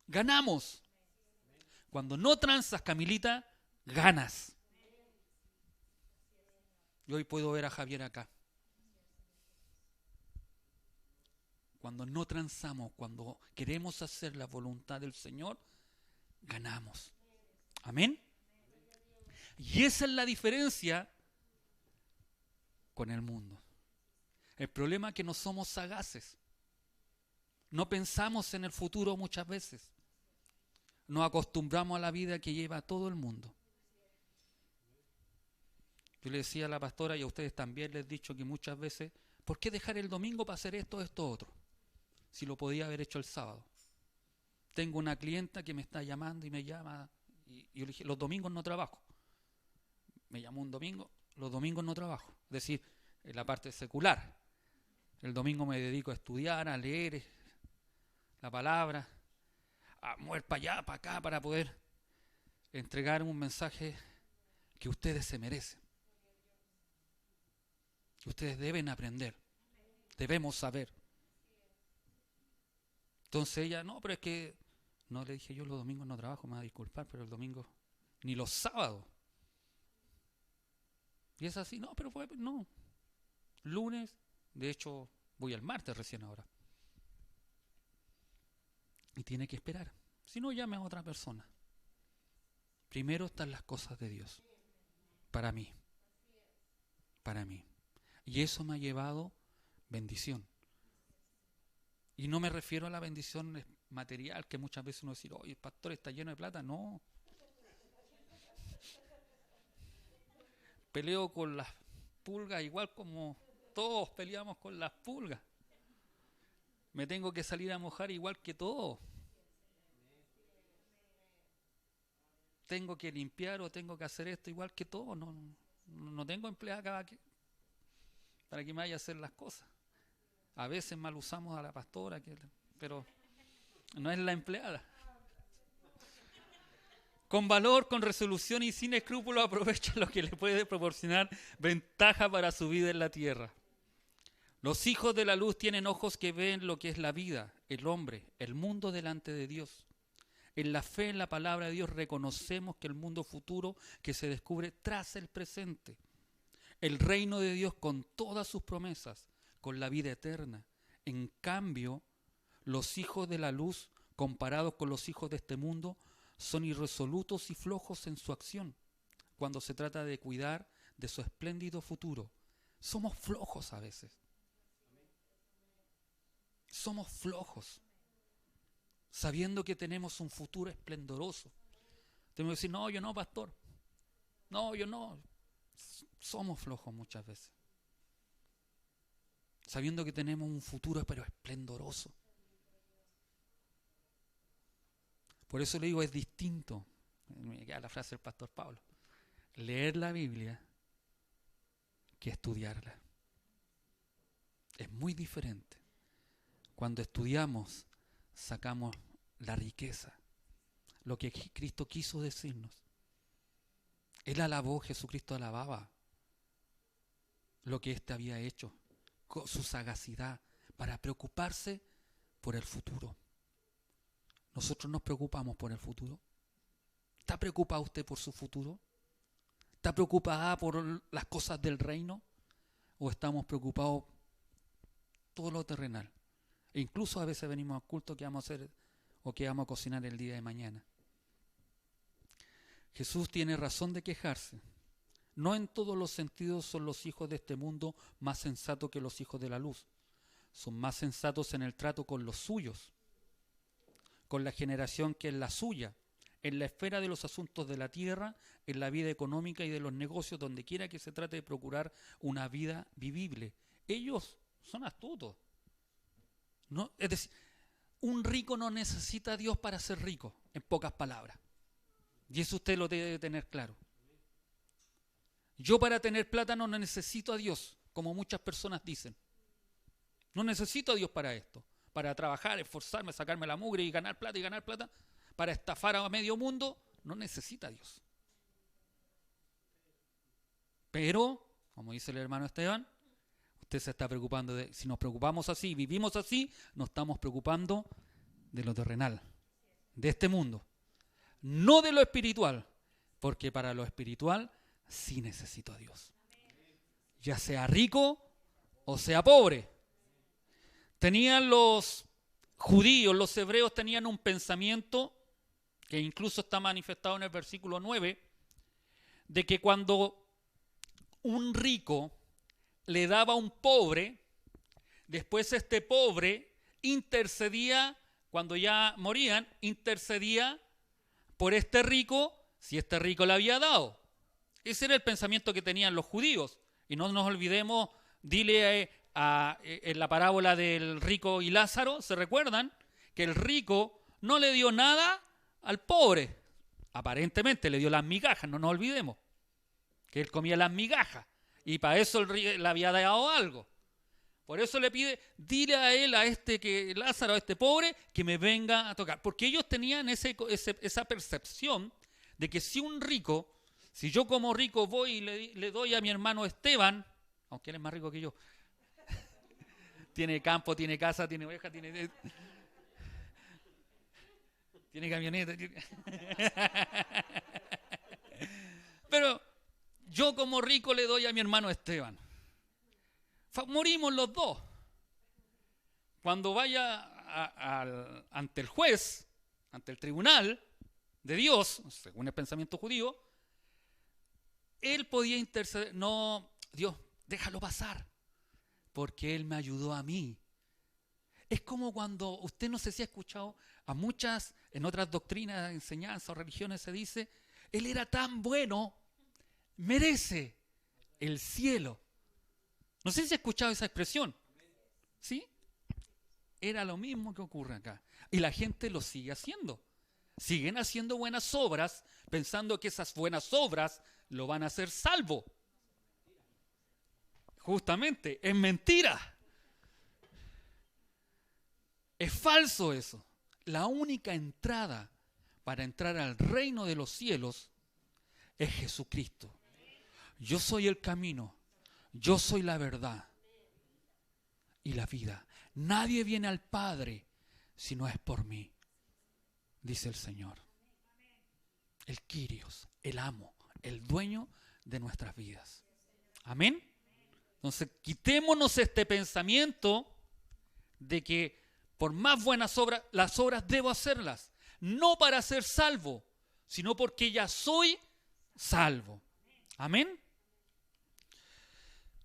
Ganamos. Cuando no transas, Camilita, ganas. Yo hoy puedo ver a Javier acá. Cuando no transamos, cuando queremos hacer la voluntad del Señor, ganamos. Amén. Y esa es la diferencia con el mundo. El problema es que no somos sagaces. No pensamos en el futuro muchas veces. Nos acostumbramos a la vida que lleva todo el mundo. Yo le decía a la pastora, y a ustedes también les he dicho que muchas veces, ¿por qué dejar el domingo para hacer esto, otro? Si lo podía haber hecho el sábado. Tengo una clienta que me está llamando y me llama, y yo le dije, los domingos no trabajo. Me llamó un domingo, los domingos no trabajo. Es decir, en la parte secular. El domingo me dedico a estudiar, a leer la palabra, a mover para allá, para acá, para poder entregar un mensaje que ustedes se merecen. Que ustedes deben aprender. Debemos saber. Entonces ella, no, pero es que, no, le dije yo, los domingos no trabajo, me va a disculpar, pero el domingo, ni los sábados. Y es así, no, pero no. Lunes, de hecho, voy al martes recién ahora. Y tiene que esperar. Si no, llame a otra persona. Primero están las cosas de Dios. Para mí. Para mí. Y eso me ha llevado bendición. Y no me refiero a la bendición material, que muchas veces uno dice, oye, el pastor está lleno de plata. No. Peleo con las pulgas igual como todos peleamos con las pulgas. Me tengo que salir a mojar igual que todos. Tengo que limpiar o tengo que hacer esto igual que todos. No tengo empleada para que me vaya a hacer las cosas. A veces mal usamos a la pastora, pero no es la empleada. Con valor, con resolución y sin escrúpulos aprovecha lo que le puede proporcionar ventaja para su vida en la tierra. Los hijos de la luz tienen ojos que ven lo que es la vida, el hombre, el mundo delante de Dios. En la fe, en la palabra de Dios, reconocemos que el mundo futuro que se descubre tras el presente. El reino de Dios con todas sus promesas, con la vida eterna. En cambio, los hijos de la luz, comparados con los hijos de este mundo, son irresolutos y flojos en su acción cuando se trata de cuidar de su espléndido futuro. Somos flojos a veces. Somos flojos, sabiendo que tenemos un futuro esplendoroso, Tenemos que decir, no, yo no, pastor. No, yo no. Somos flojos muchas veces. Sabiendo que tenemos un futuro pero esplendoroso. Por eso le digo, es distinto. Me queda la frase del pastor Pablo. Leer la Biblia que estudiarla. Es muy diferente. Cuando estudiamos, sacamos la riqueza, lo que Cristo quiso decirnos. Él alabó, Jesucristo alababa lo que éste había hecho, con su sagacidad, para preocuparse por el futuro. Nosotros nos preocupamos por el futuro. ¿Está preocupado usted por su futuro? ¿Está preocupada por las cosas del reino? ¿O estamos preocupados por todo lo terrenal? E incluso a veces venimos al culto que vamos a hacer o que vamos a cocinar el día de mañana. Jesús tiene razón de quejarse. No en todos los sentidos son los hijos de este mundo más sensatos que los hijos de la luz. Son más sensatos en el trato con los suyos, con la generación que es la suya, en la esfera de los asuntos de la tierra, en la vida económica y de los negocios, donde quiera que se trate de procurar una vida vivible. Ellos son astutos. ¿No? Es decir, un rico no necesita a Dios para ser rico, en pocas palabras. Y eso usted lo debe tener claro. Yo para tener plata no necesito a Dios, como muchas personas dicen. No necesito a Dios para esto, para trabajar, esforzarme, sacarme la mugre y ganar plata, para estafar a medio mundo, no necesita a Dios. Pero, como dice el hermano Esteban, usted se está preocupando de, si nos preocupamos así, vivimos así, nos estamos preocupando de lo terrenal, de este mundo, no de lo espiritual, porque para lo espiritual sí necesito a Dios. Ya sea rico o sea pobre. Tenían los judíos, los hebreos tenían un pensamiento que incluso está manifestado en el versículo 9, de que cuando un rico le daba a un pobre, después este pobre intercedía, cuando ya morían, intercedía por este rico, si este rico le había dado. Ese era el pensamiento que tenían los judíos. Y no nos olvidemos, dile en la parábola del rico y Lázaro, ¿se recuerdan? Que el rico no le dio nada al pobre. Aparentemente le dio las migajas, no nos olvidemos. Que él comía las migajas. Y para eso el rico le había dado algo. Por eso le pide, dile a él, a este que Lázaro, a este pobre, que me venga a tocar. Porque ellos tenían esa percepción de que si un rico, si yo como rico voy y le doy a mi hermano Esteban, aunque él es más rico que yo, tiene campo, tiene casa, tiene oveja, tiene camioneta. Pero yo como rico le doy a mi hermano Esteban. Morimos los dos. Cuando vaya ante el juez, ante el tribunal de Dios, según el pensamiento judío, él podía interceder. No, Dios, déjalo pasar, porque él me ayudó a mí. Es como cuando, usted no sé si ha escuchado a muchas, en otras doctrinas, enseñanzas o religiones se dice, él era tan bueno, merece el cielo. No sé si ha escuchado esa expresión. ¿Sí? Era lo mismo que ocurre acá. Y la gente lo sigue haciendo. Siguen haciendo buenas obras, pensando que esas buenas obras lo van a hacer salvo. Justamente, es mentira. Es falso eso. La única entrada para entrar al reino de los cielos es Jesucristo. Yo soy el camino. Yo soy la verdad y la vida. Nadie viene al Padre si no es por mí, dice el Señor. El Kyrios, el amo, el dueño de nuestras vidas. Amén. Entonces, quitémonos este pensamiento de que por más buenas obras, las obras debo hacerlas. No para ser salvo, sino porque ya soy salvo. Amén.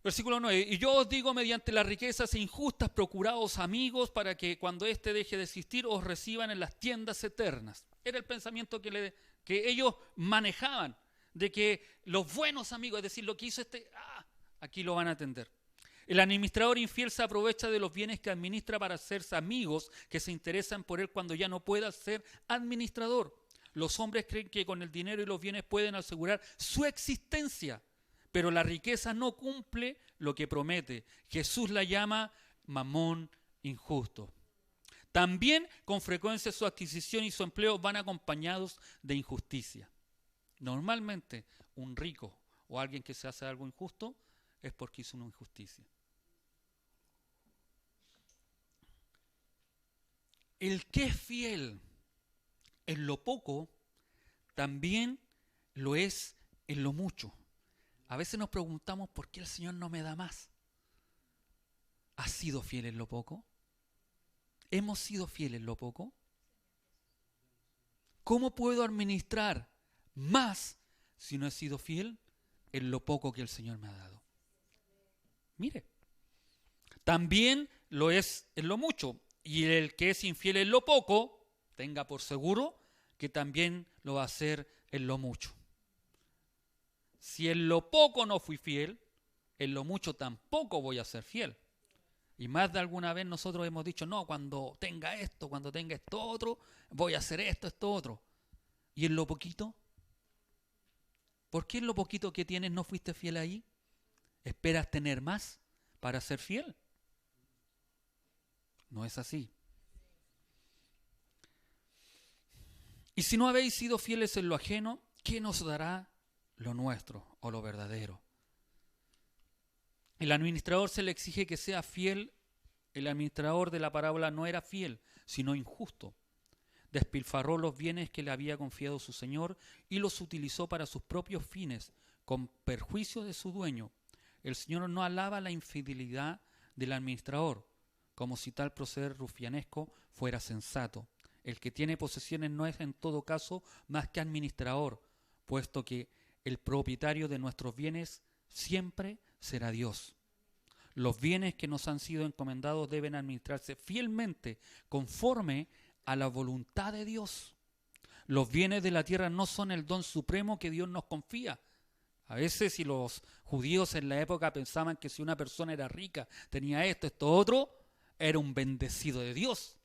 Versículo 9, y yo os digo mediante las riquezas injustas, procuraos amigos para que cuando éste deje de existir os reciban en las tiendas eternas. Era el pensamiento que ellos manejaban, de que los buenos amigos, es decir, lo que hizo aquí lo van a atender. El administrador infiel se aprovecha de los bienes que administra para hacerse amigos que se interesan por él cuando ya no pueda ser administrador. Los hombres creen que con el dinero y los bienes pueden asegurar su existencia, pero la riqueza no cumple lo que promete. Jesús la llama mamón injusto. También con frecuencia su adquisición y su empleo van acompañados de injusticia. Normalmente un rico o alguien que se hace algo injusto es porque hizo una injusticia. El que es fiel en lo poco, también lo es en lo mucho. A veces nos preguntamos por qué el Señor no me da más. ¿Has sido fiel en lo poco? ¿Hemos sido fieles en lo poco? ¿Cómo puedo administrar más si no he sido fiel en lo poco que el Señor me ha dado? Mire, también lo es en lo mucho. Y el que es infiel en lo poco, tenga por seguro que también lo va a hacer en lo mucho. Si en lo poco no fui fiel, en lo mucho tampoco voy a ser fiel. Y más de alguna vez nosotros hemos dicho, no, cuando tenga esto otro, voy a hacer esto otro. ¿Y en lo poquito? ¿Por qué en lo poquito que tienes no fuiste fiel ahí? ¿Esperas tener más para ser fiel? No es así. Y si no habéis sido fieles en lo ajeno, ¿qué nos dará lo nuestro o lo verdadero? El administrador se le exige que sea fiel. El administrador de la parábola no era fiel, sino injusto. Despilfarró los bienes que le había confiado su señor y los utilizó para sus propios fines, con perjuicio de su dueño. El Señor no alaba la infidelidad del administrador, como si tal proceder rufianesco fuera sensato. El que tiene posesiones no es en todo caso más que administrador, puesto que el propietario de nuestros bienes siempre será Dios. Los bienes que nos han sido encomendados deben administrarse fielmente, conforme a la voluntad de Dios. Los bienes de la tierra no son el don supremo que Dios nos confía. A veces, si los judíos en la época pensaban que si una persona era rica, tenía esto otro, era un bendecido de Dios.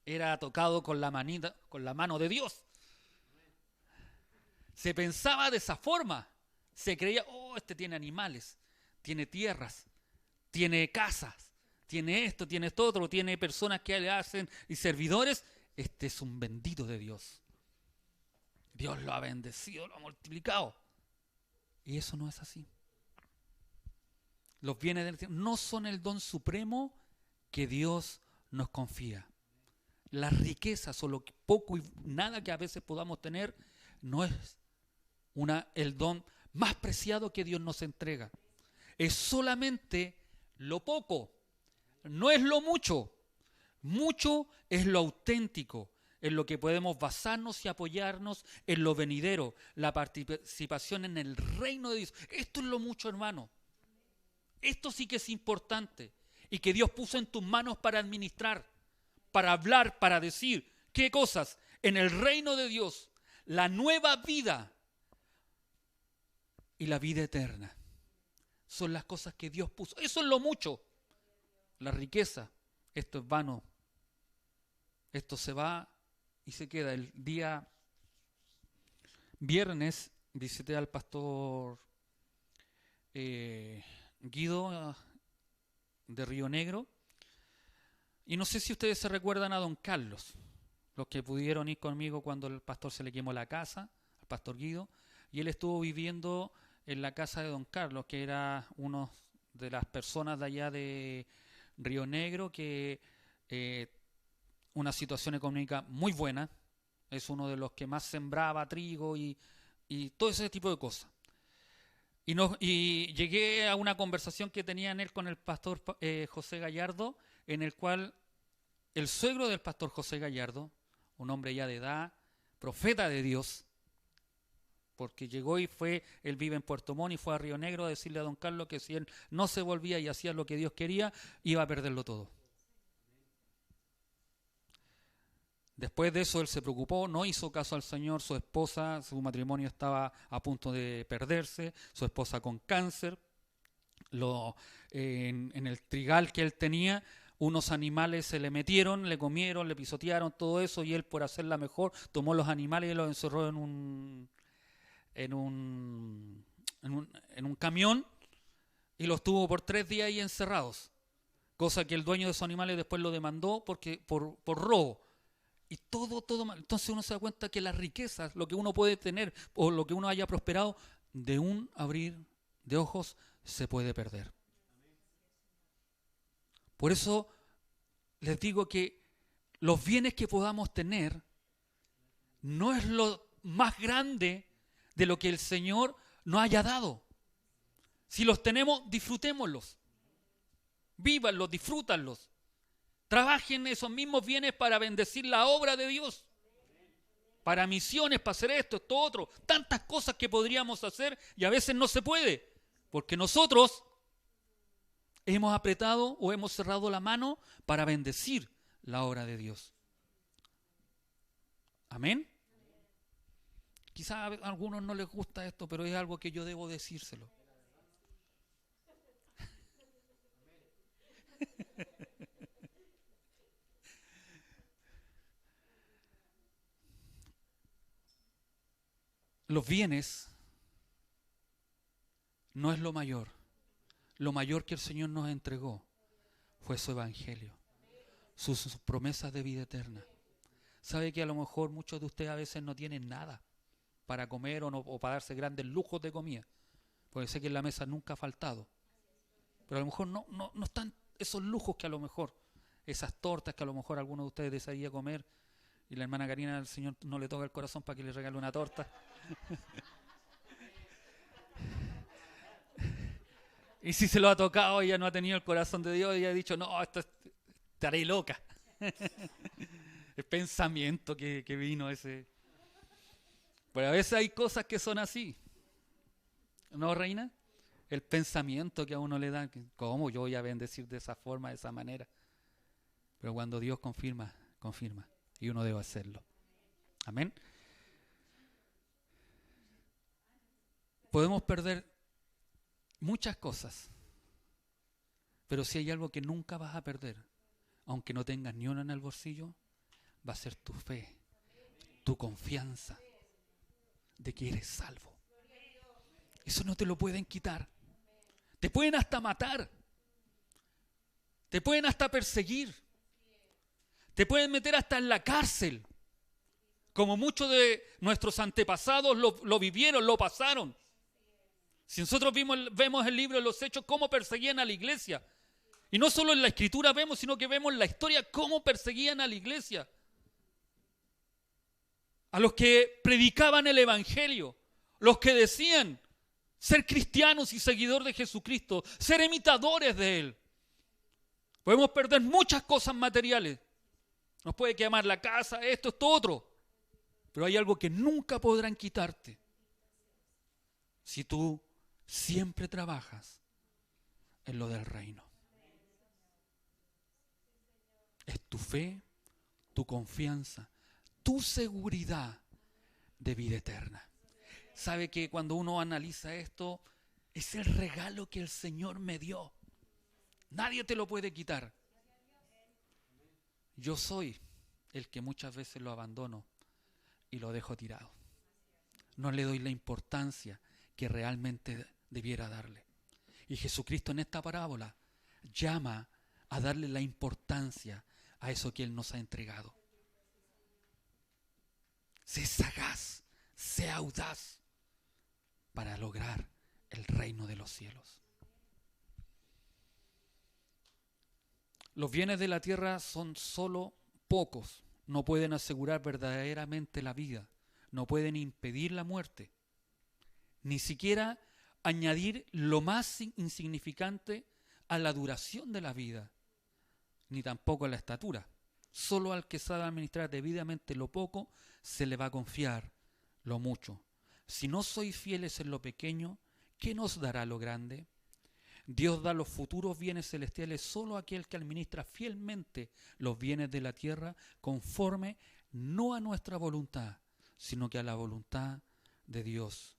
Era tocado con la mano de Dios. Se pensaba de esa forma. Se creía, este tiene animales, tiene tierras, tiene casas, tiene esto otro, tiene personas que le hacen y servidores. Este es un bendito de Dios. Dios lo ha bendecido, lo ha multiplicado. Y eso no es así. Los bienes del cielo no son el don supremo que Dios nos confía. Las riquezas o lo poco y nada que a veces podamos tener no es el don más preciado que Dios nos entrega. Es solamente lo poco, no es lo mucho. Mucho es lo auténtico, en lo que podemos basarnos y apoyarnos en lo venidero, la participación en el reino de Dios. Esto es lo mucho, hermano. Esto sí que es importante y que Dios puso en tus manos para administrar, para hablar, para decir. ¿Qué cosas? En el reino de Dios, la nueva vida y la vida eterna. Son las cosas que Dios puso. Eso es lo mucho. La riqueza, esto es vano. Esto se va y se queda. El día viernes visité al pastor Guido de Río Negro. Y no sé si ustedes se recuerdan a don Carlos, los que pudieron ir conmigo cuando el pastor se le quemó la casa, al pastor Guido, y él estuvo viviendo en la casa de don Carlos, que era uno de las personas de allá de Río Negro, que una situación económica muy buena, es uno de los que más sembraba trigo y todo ese tipo de cosas. Y llegué a una conversación que tenía él con el pastor José Gallardo, en el cual el suegro del pastor José Gallardo, un hombre ya de edad, profeta de Dios, porque llegó él vive en Puerto Montt y fue a Río Negro a decirle a don Carlos que si él no se volvía y hacía lo que Dios quería, iba a perderlo todo. Después de eso él se preocupó, no hizo caso al Señor, su esposa, su matrimonio estaba a punto de perderse, su esposa con cáncer, en el trigal que él tenía, unos animales se le metieron, le comieron, le pisotearon, todo eso, y él, por hacerla mejor, tomó los animales y los encerró en un camión y los tuvo por 3 días ahí encerrados. Cosa que el dueño de esos animales después lo demandó por robo. Y todo mal. Entonces uno se da cuenta que las riquezas, lo que uno puede tener o lo que uno haya prosperado, de un abrir de ojos se puede perder. Por eso les digo que los bienes que podamos tener no es lo más grande de lo que el Señor nos haya dado. Si los tenemos, disfrutémoslos. Vívanlos, disfrútanlos. Trabajen esos mismos bienes para bendecir la obra de Dios. Para misiones, para hacer esto otro. Tantas cosas que podríamos hacer y a veces no se puede. Porque nosotros hemos apretado o hemos cerrado la mano para bendecir la obra de Dios. Amén. Quizás a algunos no les gusta esto, pero es algo que yo debo decírselo. Los bienes no es lo mayor. Lo mayor que el Señor nos entregó fue su evangelio, sus promesas de vida eterna. Sabe que a lo mejor muchos de ustedes a veces no tienen nada para comer o para darse grandes lujos de comida, porque sé que en la mesa nunca ha faltado. Pero a lo mejor no están esos lujos que a lo mejor, esas tortas que a lo mejor alguno de ustedes desearía comer, y la hermana Karina, el Señor no le toca el corazón para que le regale una torta. Y si se lo ha tocado, ella no ha tenido el corazón de Dios y ha dicho, no, estaré loca. El pensamiento que vino ese. Pero a veces hay cosas que son así. ¿No, reina? El pensamiento que a uno le da, ¿cómo yo voy a bendecir de esa forma, de esa manera? Pero cuando Dios confirma, confirma. Y uno debe hacerlo. Amén. Podemos perder muchas cosas, pero si hay algo que nunca vas a perder, aunque no tengas ni una en el bolsillo, va a ser tu fe, tu confianza de que eres salvo. Eso no te lo pueden quitar. Te pueden hasta matar. Te pueden hasta perseguir. Te pueden meter hasta en la cárcel. Como muchos de nuestros antepasados lo vivieron, lo pasaron. Si nosotros vemos el libro de los Hechos, cómo perseguían a la iglesia. Y no solo en la Escritura vemos, sino que vemos en la historia cómo perseguían a la iglesia. A los que predicaban el Evangelio. Los que decían ser cristianos y seguidores de Jesucristo. Ser imitadores de Él. Podemos perder muchas cosas materiales. Nos puede quemar la casa, esto otro. Pero hay algo que nunca podrán quitarte. Si tú siempre trabajas en lo del reino. Es tu fe, tu confianza, tu seguridad de vida eterna. ¿Sabe que cuando uno analiza esto, es el regalo que el Señor me dio? Nadie te lo puede quitar. Yo soy el que muchas veces lo abandono y lo dejo tirado. No le doy la importancia que realmente debiera darle. Y Jesucristo en esta parábola llama a darle la importancia a eso que Él nos ha entregado. Sé sagaz, sé audaz para lograr el reino de los cielos. Los bienes de la tierra son solo pocos, no pueden asegurar verdaderamente la vida, no pueden impedir la muerte, ni siquiera añadir lo más insignificante a la duración de la vida, ni tampoco a la estatura. Solo al que sabe administrar debidamente lo poco, se le va a confiar lo mucho. Si no sois fieles en lo pequeño, ¿qué nos dará lo grande? Dios da los futuros bienes celestiales solo a aquel que administra fielmente los bienes de la tierra conforme no a nuestra voluntad, sino que a la voluntad de Dios.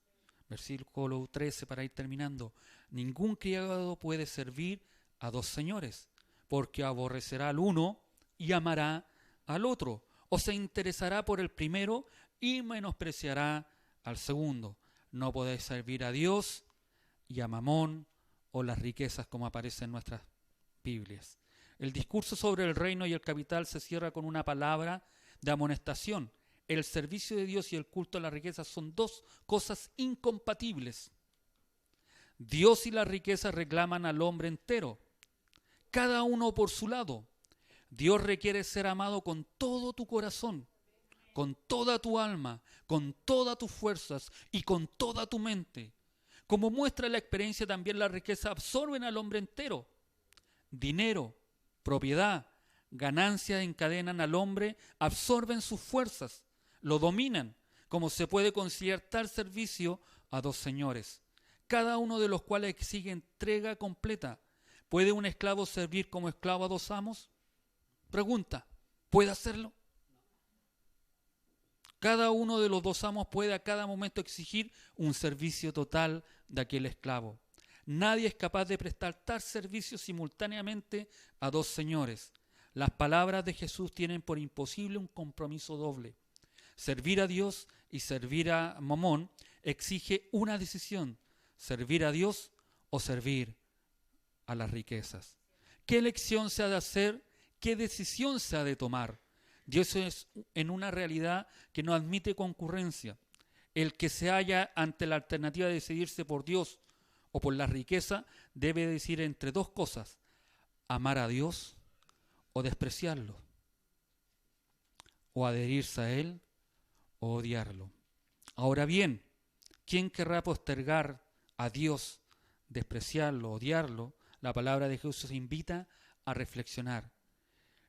Versículo 13 para ir terminando. Ningún criado puede servir a dos señores, porque aborrecerá al uno y amará al otro, o se interesará por el primero y menospreciará al segundo. No podéis servir a Dios y a Mamón o las riquezas, como aparece en nuestras Biblias. El discurso sobre el reino y el capital se cierra con una palabra de amonestación. El servicio de Dios y el culto a la riqueza son dos cosas incompatibles. Dios y la riqueza reclaman al hombre entero, cada uno por su lado. Dios requiere ser amado con todo tu corazón, con toda tu alma, con todas tus fuerzas y con toda tu mente. Como muestra la experiencia, también la riqueza absorben al hombre entero. Dinero, propiedad, ganancias encadenan al hombre, absorben sus fuerzas, lo dominan, como se puede considerar tal servicio a dos señores, cada uno de los cuales exige entrega completa. ¿Puede un esclavo servir como esclavo a dos amos? Pregunta, ¿puede hacerlo? Cada uno de los dos amos puede a cada momento exigir un servicio total de aquel esclavo. Nadie es capaz de prestar tal servicio simultáneamente a dos señores. Las palabras de Jesús tienen por imposible un compromiso doble. Servir a Dios y servir a Mamón exige una decisión: servir a Dios o servir a las riquezas. ¿Qué elección se ha de hacer? ¿Qué decisión se ha de tomar? Dios es en una realidad que no admite concurrencia. El que se halla ante la alternativa de decidirse por Dios o por la riqueza debe decidir entre dos cosas: amar a Dios o despreciarlo, o adherirse a Él o odiarlo. Ahora bien, ¿quién querrá postergar a Dios, despreciarlo, odiarlo? La palabra de Jesús invita a reflexionar.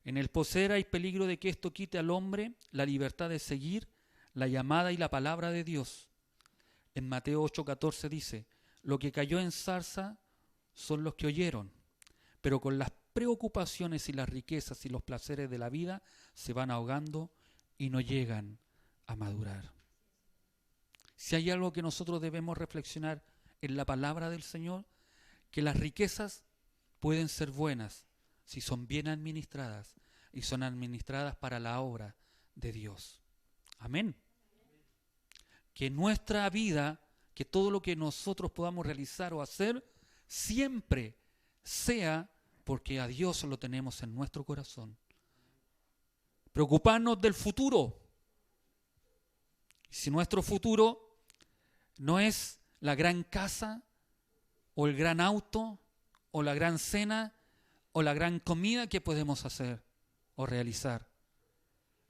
En el poseer hay peligro de que esto quite al hombre la libertad de seguir la llamada y la palabra de Dios. En Mateo 8:14 dice: lo que cayó en zarza son los que oyeron, pero con las preocupaciones y las riquezas y los placeres de la vida se van ahogando y no llegan a madurar. Si hay algo que nosotros debemos reflexionar en la palabra del Señor, que las riquezas pueden ser buenas si son bien administradas y son administradas para la obra de Dios. Amén. Que nuestra vida, que todo lo que nosotros podamos realizar o hacer, siempre sea porque a Dios lo tenemos en nuestro corazón. Preocuparnos del futuro. Si nuestro futuro no es la gran casa o el gran auto o la gran cena o la gran comida que podemos hacer o realizar.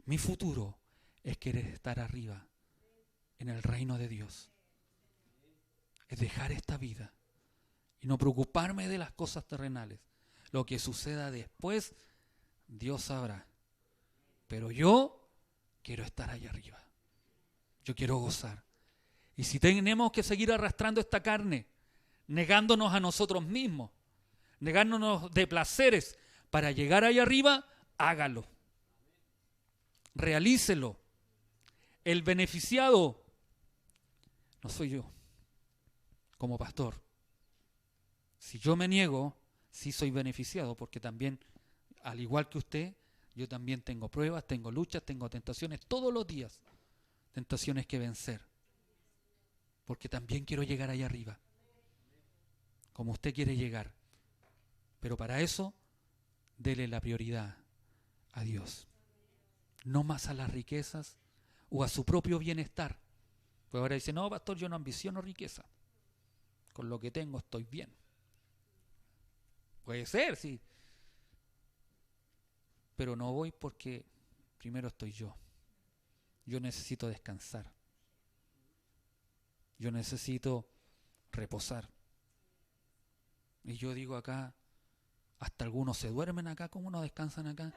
Mi futuro es querer estar arriba en el reino de Dios. Es dejar esta vida y no preocuparme de las cosas terrenales. Lo que suceda después, Dios sabrá. Pero yo quiero estar allá arriba. Yo quiero gozar. Y si tenemos que seguir arrastrando esta carne, negándonos a nosotros mismos, negándonos de placeres para llegar allá arriba, hágalo. Realícelo. El beneficiado no soy yo, como pastor. Si yo me niego, sí soy beneficiado, porque también, al igual que usted, yo también tengo pruebas, tengo luchas, tengo tentaciones todos los días. Tentaciones que vencer. Porque también quiero llegar allá arriba, como usted quiere llegar. Pero para eso, dele la prioridad a Dios. No más a las riquezas o a su propio bienestar. Pues ahora dice: no, pastor, yo no ambiciono riqueza. Con lo que tengo estoy bien. Puede ser, sí. Pero no voy porque primero estoy yo. Yo necesito descansar. Yo necesito reposar. Y yo digo acá, hasta algunos se duermen acá, ¿cómo no descansan acá?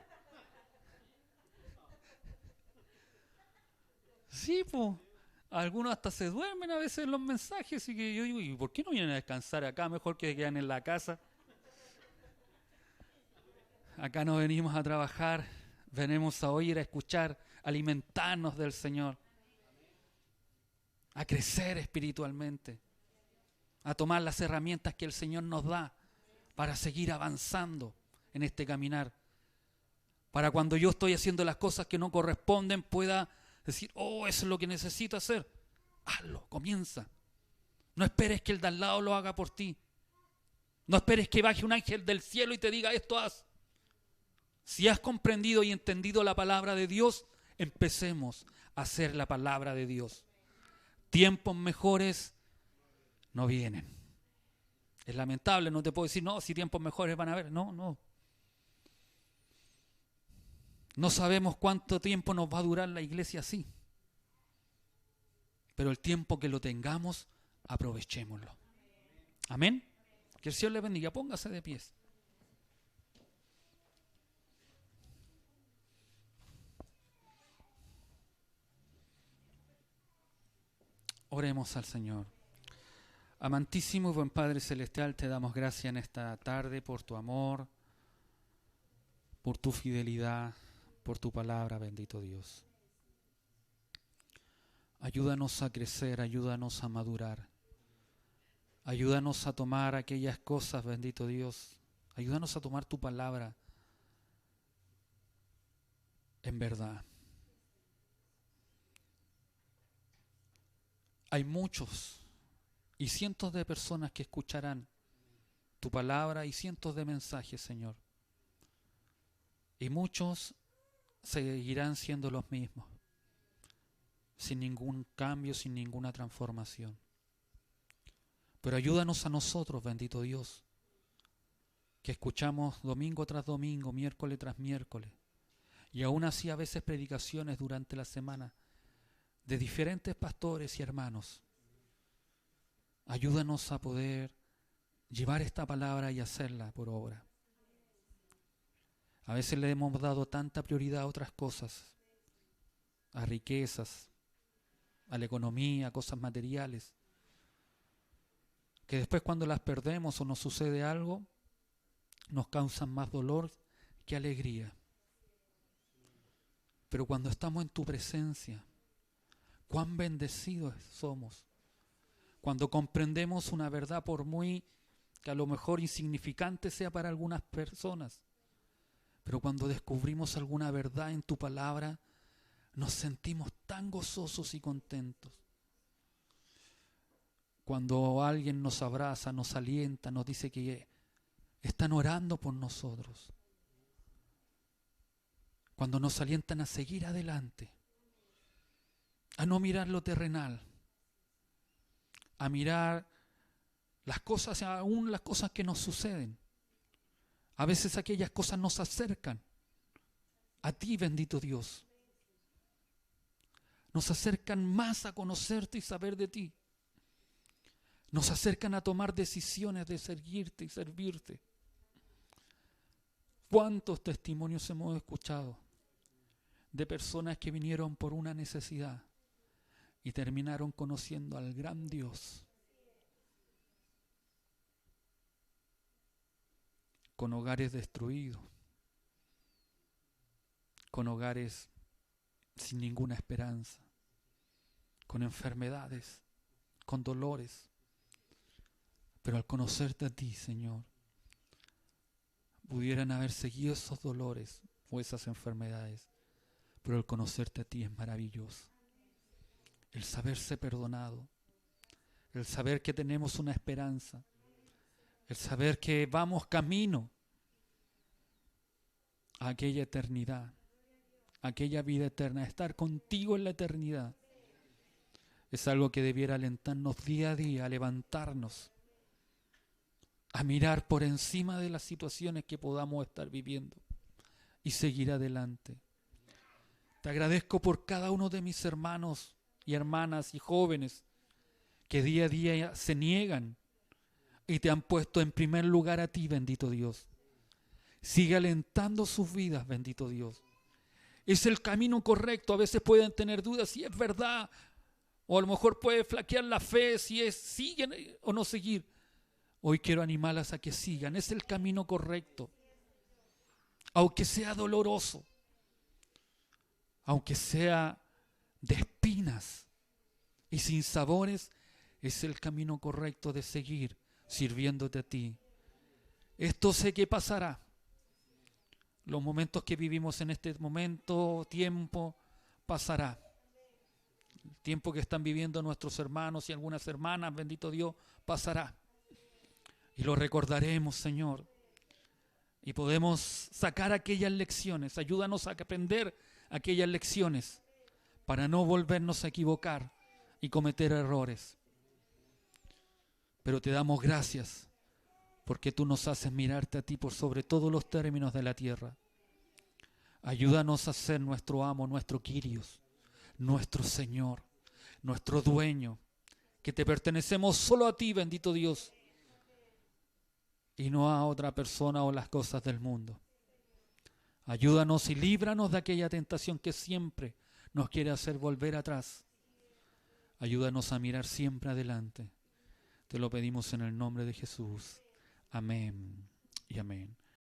Sí, pues. Algunos hasta se duermen a veces en los mensajes y que yo digo, ¿y por qué no vienen a descansar acá? Mejor que quedan en la casa. Acá no venimos a trabajar, venimos a oír, a escuchar, a alimentarnos del Señor, a crecer espiritualmente, a tomar las herramientas que el Señor nos da para seguir avanzando en este caminar. Para cuando yo estoy haciendo las cosas que no corresponden, pueda decir, oh, eso es lo que necesito hacer. Hazlo, comienza. No esperes que el de al lado lo haga por ti. No esperes que baje un ángel del cielo y te diga, esto haz. Si has comprendido y entendido la palabra de Dios, empecemos a hacer la palabra de Dios. Tiempos mejores no vienen. Es lamentable, no te puedo decir, no, si tiempos mejores van a haber. No. No sabemos cuánto tiempo nos va a durar la iglesia así. Pero el tiempo que lo tengamos, aprovechémoslo. Amén. Que el Señor le bendiga. Póngase de pies. Oremos al Señor. Amantísimo y buen Padre Celestial, te damos gracias en esta tarde por tu amor, por tu fidelidad, por tu palabra, bendito Dios. Ayúdanos a crecer, ayúdanos a madurar. Ayúdanos a tomar aquellas cosas, bendito Dios. Ayúdanos a tomar tu palabra en verdad. Hay muchos y cientos de personas que escucharán tu palabra y cientos de mensajes, Señor. Y muchos seguirán siendo los mismos, sin ningún cambio, sin ninguna transformación. Pero ayúdanos a nosotros, bendito Dios, que escuchamos domingo tras domingo, miércoles tras miércoles, y aún así a veces predicaciones durante la semana de diferentes pastores y hermanos. Ayúdanos a poder llevar esta palabra y hacerla por obra. A veces le hemos dado tanta prioridad a otras cosas, a riquezas, a la economía, a cosas materiales, que después cuando las perdemos o nos sucede algo, nos causan más dolor que alegría. Pero cuando estamos en tu presencia, cuán bendecidos somos. Cuando comprendemos una verdad, por muy que a lo mejor insignificante sea para algunas personas, pero cuando descubrimos alguna verdad en tu palabra, nos sentimos tan gozosos y contentos. Cuando alguien nos abraza, nos alienta, nos dice que están orando por nosotros. Cuando nos alientan a seguir adelante, a no mirar lo terrenal, a mirar las cosas, aún las cosas que nos suceden. A veces aquellas cosas nos acercan a ti, bendito Dios. Nos acercan más a conocerte y saber de ti. Nos acercan a tomar decisiones de seguirte y servirte. ¿Cuántos testimonios hemos escuchado de personas que vinieron por una necesidad y terminaron conociendo al gran Dios? Con hogares destruidos, con hogares sin ninguna esperanza, con enfermedades, con dolores. Pero al conocerte a ti, Señor, pudieran haber seguido esos dolores o esas enfermedades, pero al conocerte a ti es maravilloso. El saberse perdonado, el saber que tenemos una esperanza, el saber que vamos camino a aquella eternidad, a aquella vida eterna, a estar contigo en la eternidad, es algo que debiera alentarnos día a día, a levantarnos, a mirar por encima de las situaciones que podamos estar viviendo y seguir adelante. Te agradezco por cada uno de mis hermanos y hermanas y jóvenes que día a día se niegan y te han puesto en primer lugar a ti, bendito Dios. Sigue alentando sus vidas, bendito Dios. Es el camino correcto. A veces pueden tener dudas, si es verdad O a lo mejor puede flaquear la fe si es siguen o no seguir. Hoy quiero animarlas a que sigan. Es el camino correcto. Aunque sea doloroso. Aunque sea de espinas y sin sabores, es el camino correcto de seguir sirviéndote a ti. Esto sé que pasará. Los momentos que vivimos en este momento, tiempo, pasará. El tiempo que están viviendo nuestros hermanos y algunas hermanas, bendito Dios, pasará. Y lo recordaremos, Señor. Y podemos sacar aquellas lecciones. Ayúdanos a aprender aquellas lecciones para no volvernos a equivocar y cometer errores. Pero te damos gracias porque tú nos haces mirarte a ti por sobre todos los términos de la tierra. Ayúdanos a ser nuestro amo, nuestro Kyrios, nuestro Señor, nuestro dueño, que te pertenecemos solo a ti, bendito Dios, y no a otra persona o las cosas del mundo. Ayúdanos y líbranos de aquella tentación que siempre nos quiere hacer volver atrás. Ayúdanos a mirar siempre adelante. Te lo pedimos en el nombre de Jesús. Amén y amén.